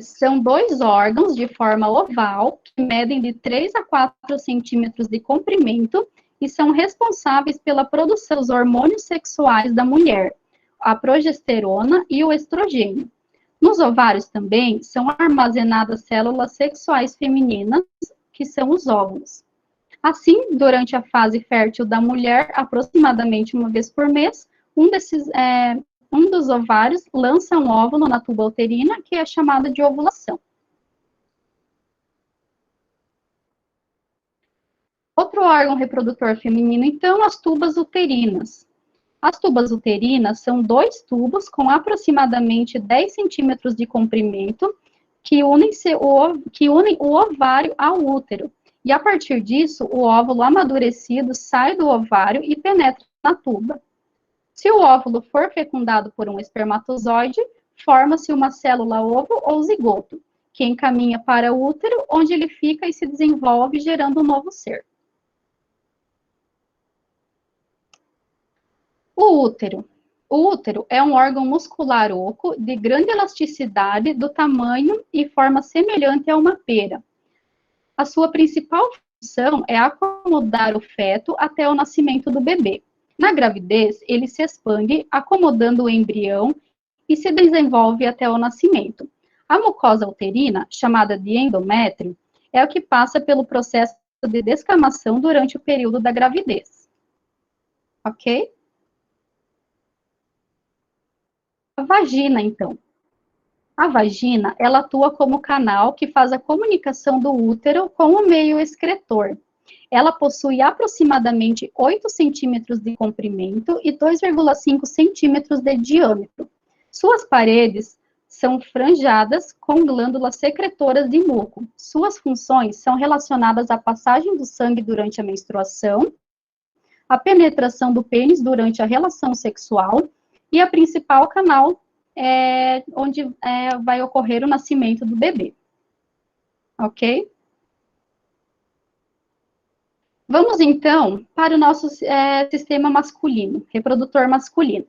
são 2 órgãos de forma oval, que medem de 3 a 4 centímetros de comprimento e são responsáveis pela produção dos hormônios sexuais da mulher, a progesterona e o estrogênio. Nos ovários também são armazenadas células sexuais femininas, que são os óvulos. Assim, durante a fase fértil da mulher, aproximadamente uma vez por mês, um dos ovários lança um óvulo na tuba uterina, que é chamada de ovulação. Outro órgão reprodutor feminino, então, as tubas uterinas. As tubas uterinas são 2 tubos com aproximadamente 10 centímetros de comprimento que unem o ovário ao útero. E a partir disso, o óvulo amadurecido sai do ovário e penetra na tuba. Se o óvulo for fecundado por um espermatozoide, forma-se uma célula ovo ou zigoto, que encaminha para o útero, onde ele fica e se desenvolve, gerando um novo ser. O útero. O útero é um órgão muscular oco de grande elasticidade, do tamanho e forma semelhante a uma pera. A sua principal função é acomodar o feto até o nascimento do bebê. Na gravidez, ele se expande, acomodando o embrião e se desenvolve até o nascimento. A mucosa uterina, chamada de endométrio, é o que passa pelo processo de descamação durante o período da gravidez. Ok? A vagina, então. A vagina, ela atua como canal que faz a comunicação do útero com o meio excretor. Ela possui aproximadamente 8 centímetros de comprimento e 2,5 centímetros de diâmetro. Suas paredes são franjadas com glândulas secretoras de muco. Suas funções são relacionadas à passagem do sangue durante a menstruação, à penetração do pênis durante a relação sexual e a principal canal onde vai ocorrer o nascimento do bebê. Ok? Vamos, então, para o nosso sistema masculino, reprodutor masculino.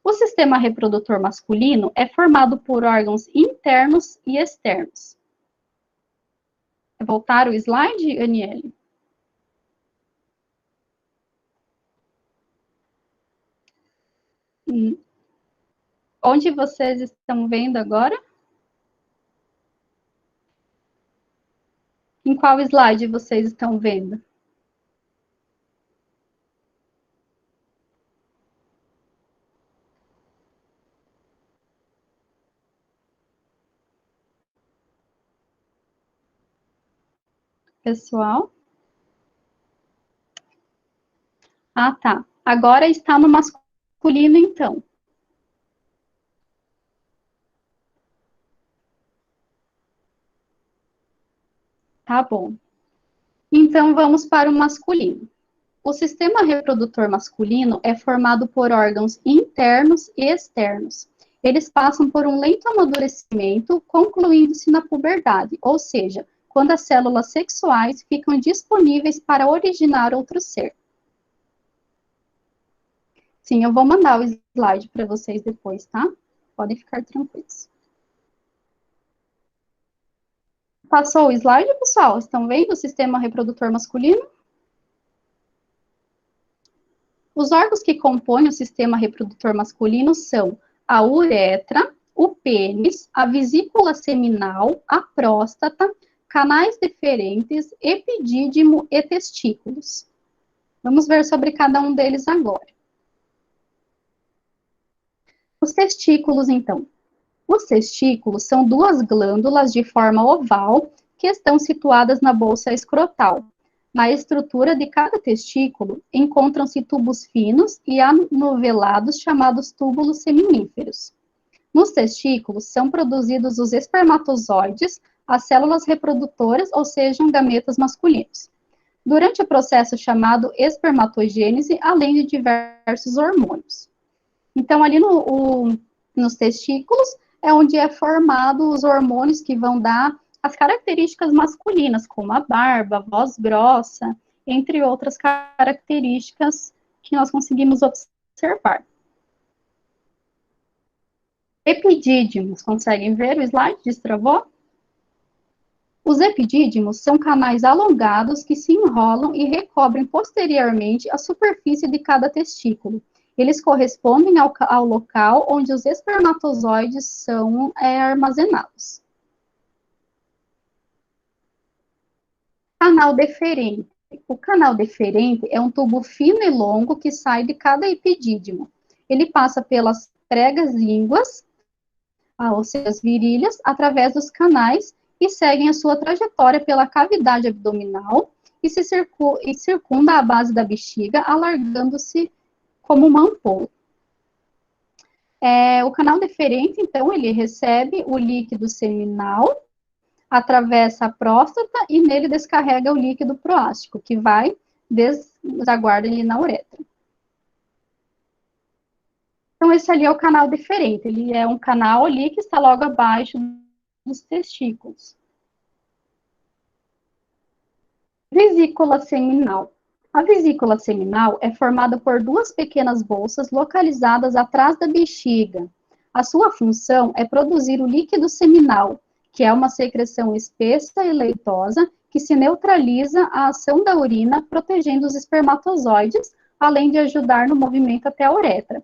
O sistema reprodutor masculino é formado por órgãos internos e externos. Voltar o slide, Aniele? Onde vocês estão vendo agora? Em qual slide vocês estão vendo? Pessoal? Ah, tá. Agora está no masculino, então. Tá bom. Então, vamos para o masculino. O sistema reprodutor masculino é formado por órgãos internos e externos. Eles passam por um lento amadurecimento, concluindo-se na puberdade, ou seja, quando as células sexuais ficam disponíveis para originar outro ser. Sim, eu vou mandar o slide para vocês depois, tá? Podem ficar tranquilos. Passou o slide, pessoal? Estão vendo o sistema reprodutor masculino? Os órgãos que compõem o sistema reprodutor masculino são a uretra, o pênis, a vesícula seminal, a próstata, canais deferentes, epidídimo e testículos. Vamos ver sobre cada um deles agora. Os testículos, então. Os testículos são duas glândulas de forma oval que estão situadas na bolsa escrotal. Na estrutura de cada testículo encontram-se tubos finos e anovelados chamados túbulos seminíferos. Nos testículos são produzidos os espermatozoides, as células reprodutoras, ou sejam, gametas masculinos, durante o processo chamado espermatogênese, além de diversos hormônios. Então, ali nos testículos é onde é formado os hormônios que vão dar as características masculinas, como a barba, a voz grossa, entre outras características que nós conseguimos observar. Epidídimos, conseguem ver o slide? Destravou? Os epidídimos são canais alongados que se enrolam e recobrem posteriormente a superfície de cada testículo. Eles correspondem ao local onde os espermatozoides são armazenados. Canal deferente. O canal deferente é um tubo fino e longo que sai de cada epidídimo. Ele passa pelas pregas línguas, ou seja, as virilhas, através dos canais e seguem a sua trajetória pela cavidade abdominal e circunda a base da bexiga, alargando-se como uma ampola. O canal deferente, então, ele recebe o líquido seminal, atravessa a próstata e nele descarrega o líquido proástico, que vai desaguarda ali na uretra. Então, esse ali é o canal deferente, ele é um canal ali que está logo abaixo dos testículos. Vesícula seminal. A vesícula seminal é formada por duas pequenas bolsas localizadas atrás da bexiga. A sua função é produzir o líquido seminal, que é uma secreção espessa e leitosa que se neutraliza a ação da urina, protegendo os espermatozoides, além de ajudar no movimento até a uretra.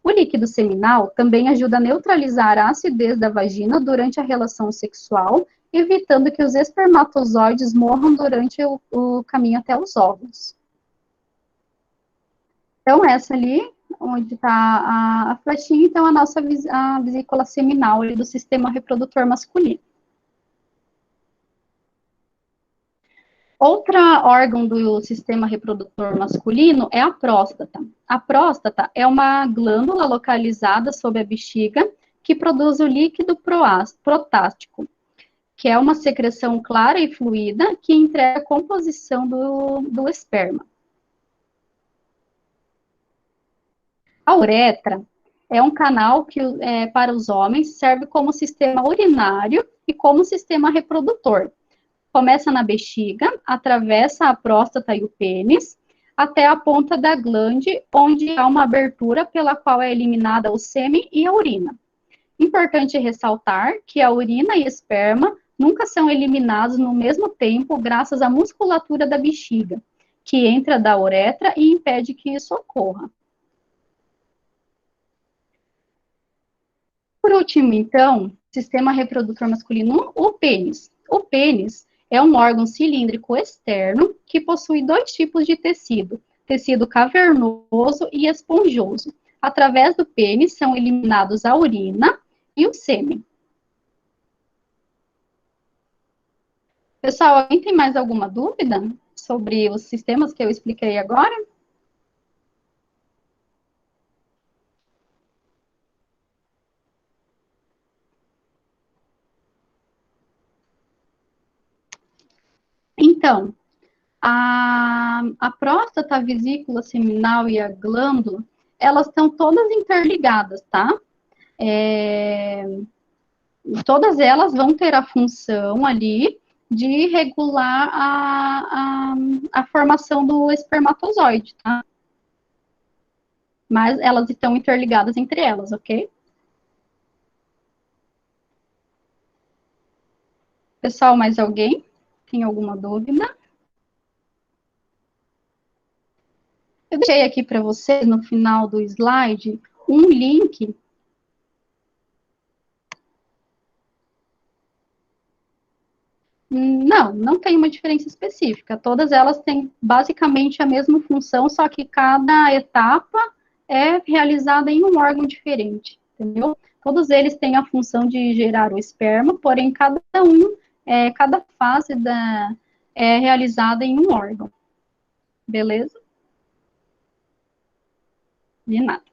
O líquido seminal também ajuda a neutralizar a acidez da vagina durante a relação sexual, evitando que os espermatozoides morram durante o caminho até os óvulos. Então, essa ali, onde está a flechinha, então, a vesícula seminal ali do sistema reprodutor masculino. Outro órgão do sistema reprodutor masculino é a próstata. A próstata é uma glândula localizada sob a bexiga que produz o líquido prostático, que é uma secreção clara e fluida que entrega a composição do esperma. A uretra é um canal que, para os homens, serve como sistema urinário e como sistema reprodutor. Começa na bexiga, atravessa a próstata e o pênis, até a ponta da glande, onde há uma abertura pela qual é eliminada o sêmen e a urina. Importante ressaltar que a urina e esperma nunca são eliminados no mesmo tempo, graças à musculatura da bexiga, que entra da uretra e impede que isso ocorra. Por último, então, sistema reprodutor masculino, o pênis. O pênis é um órgão cilíndrico externo que possui dois tipos de tecido, tecido cavernoso e esponjoso. Através do pênis são eliminados a urina e o sêmen. Pessoal, alguém tem mais alguma dúvida sobre os sistemas que eu expliquei agora? Então, a próstata, a vesícula seminal e a glândula, elas estão todas interligadas, tá? Todas elas vão ter a função ali de regular a formação do espermatozoide, tá? mas elas estão interligadas entre elas, ok? Pessoal, mais alguém? Tem alguma dúvida? Eu deixei aqui para vocês, no final do slide, um link. Não tem uma diferença específica. Todas elas têm basicamente a mesma função, só que cada etapa é realizada em um órgão diferente, entendeu? Todos eles têm a função de gerar o esperma, porém cada fase é realizada em um órgão. Beleza? De nada.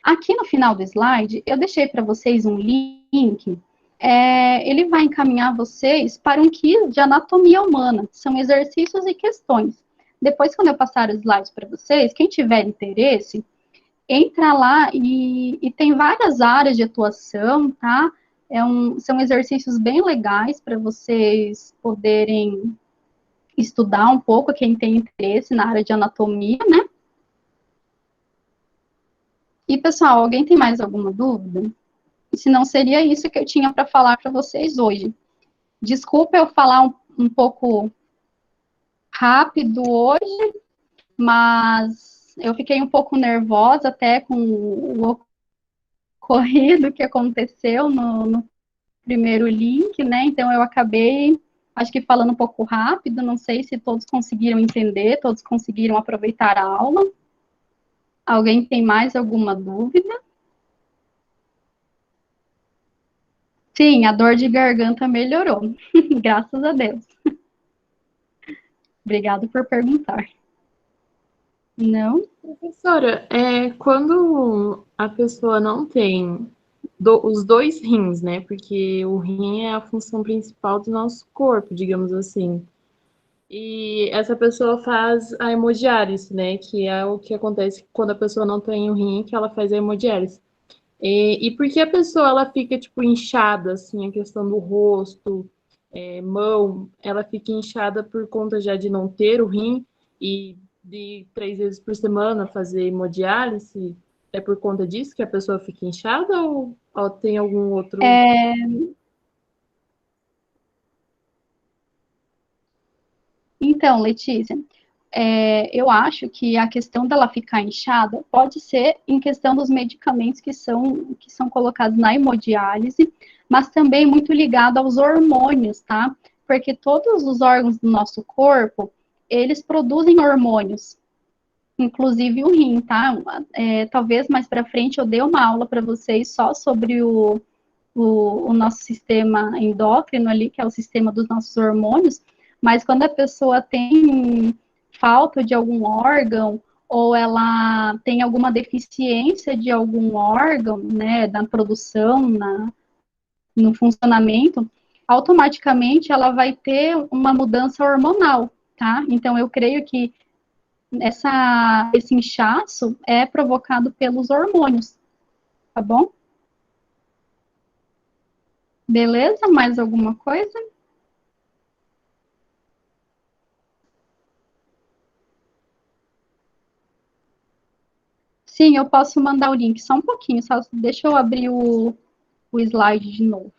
Aqui no final do slide, eu deixei para vocês um link. Ele vai encaminhar vocês para um quiz de anatomia humana. São exercícios e questões. Depois, quando eu passar os slides para vocês, quem tiver interesse, entra lá e tem várias áreas de atuação, tá? São exercícios bem legais para vocês poderem estudar um pouco, quem tem interesse na área de anatomia, né? E, pessoal, alguém tem mais alguma dúvida? Se não, seria isso que eu tinha para falar para vocês hoje. Desculpa eu falar um pouco rápido hoje, mas eu fiquei um pouco nervosa até com o ocorrido que aconteceu no primeiro link, né? Então eu acabei, acho que falando um pouco rápido, não sei se todos conseguiram entender, todos conseguiram aproveitar a aula. Alguém tem mais alguma dúvida? Sim, a dor de garganta melhorou, graças a Deus. Obrigada por perguntar. Não? Professora, quando a pessoa não tem os dois rins, né? Porque o rim é a função principal do nosso corpo, digamos assim. E essa pessoa faz a hemodiálise, né? Que é o que acontece quando a pessoa não tem o rim, que ela faz a hemodiálise. E por que a pessoa ela fica tipo inchada, assim, a questão do rosto, mão, ela fica inchada por conta já de não ter o rim e de 3 vezes por semana fazer hemodiálise? É por conta disso que a pessoa fica inchada ou tem algum outro? Então, Letícia, eu acho que a questão dela ficar inchada pode ser em questão dos medicamentos que são colocados na hemodiálise, mas também muito ligado aos hormônios, tá? Porque todos os órgãos do nosso corpo, eles produzem hormônios, inclusive o rim, tá? Talvez mais para frente eu dê uma aula para vocês só sobre o nosso sistema endócrino ali, que é o sistema dos nossos hormônios, mas quando a pessoa tem falta de algum órgão ou ela tem alguma deficiência de algum órgão, né, da produção, no funcionamento, automaticamente ela vai ter uma mudança hormonal, tá? Então, eu creio que esse inchaço é provocado pelos hormônios, tá bom? Beleza? Mais alguma coisa? Sim, eu posso mandar o link, só um pouquinho, só deixa eu abrir o slide de novo.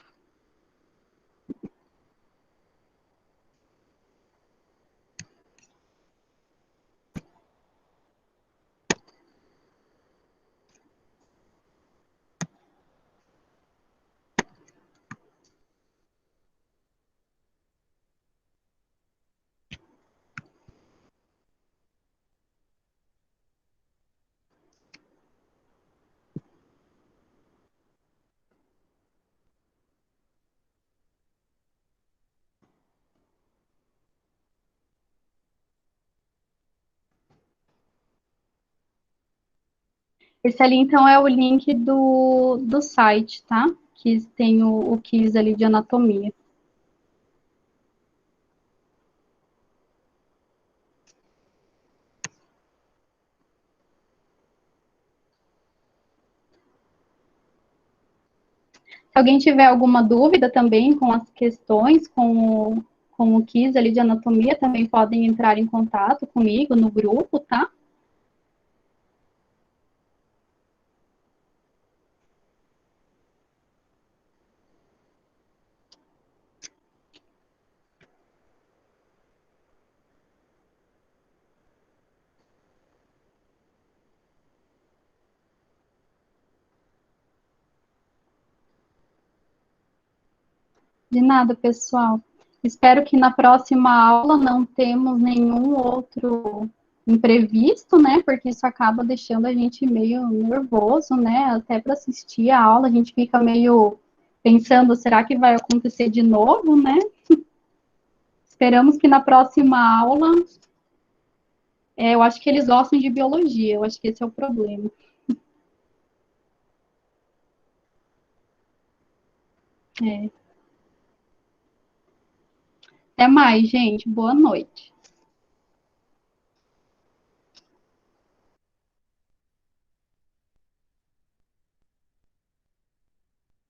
Esse ali, então, é o link do site, tá? Que tem o quiz ali de anatomia. Se alguém tiver alguma dúvida também com as questões, com o quiz ali de anatomia, também podem entrar em contato comigo no grupo, tá? De nada, pessoal. Espero que na próxima aula não temos nenhum outro imprevisto, né? Porque isso acaba deixando a gente meio nervoso, né? Até para assistir a aula, a gente fica meio pensando, será que vai acontecer de novo, né? Esperamos que na próxima aula, eu acho que eles gostam de biologia, eu acho que esse é o problema. É. Até mais, gente. Boa noite.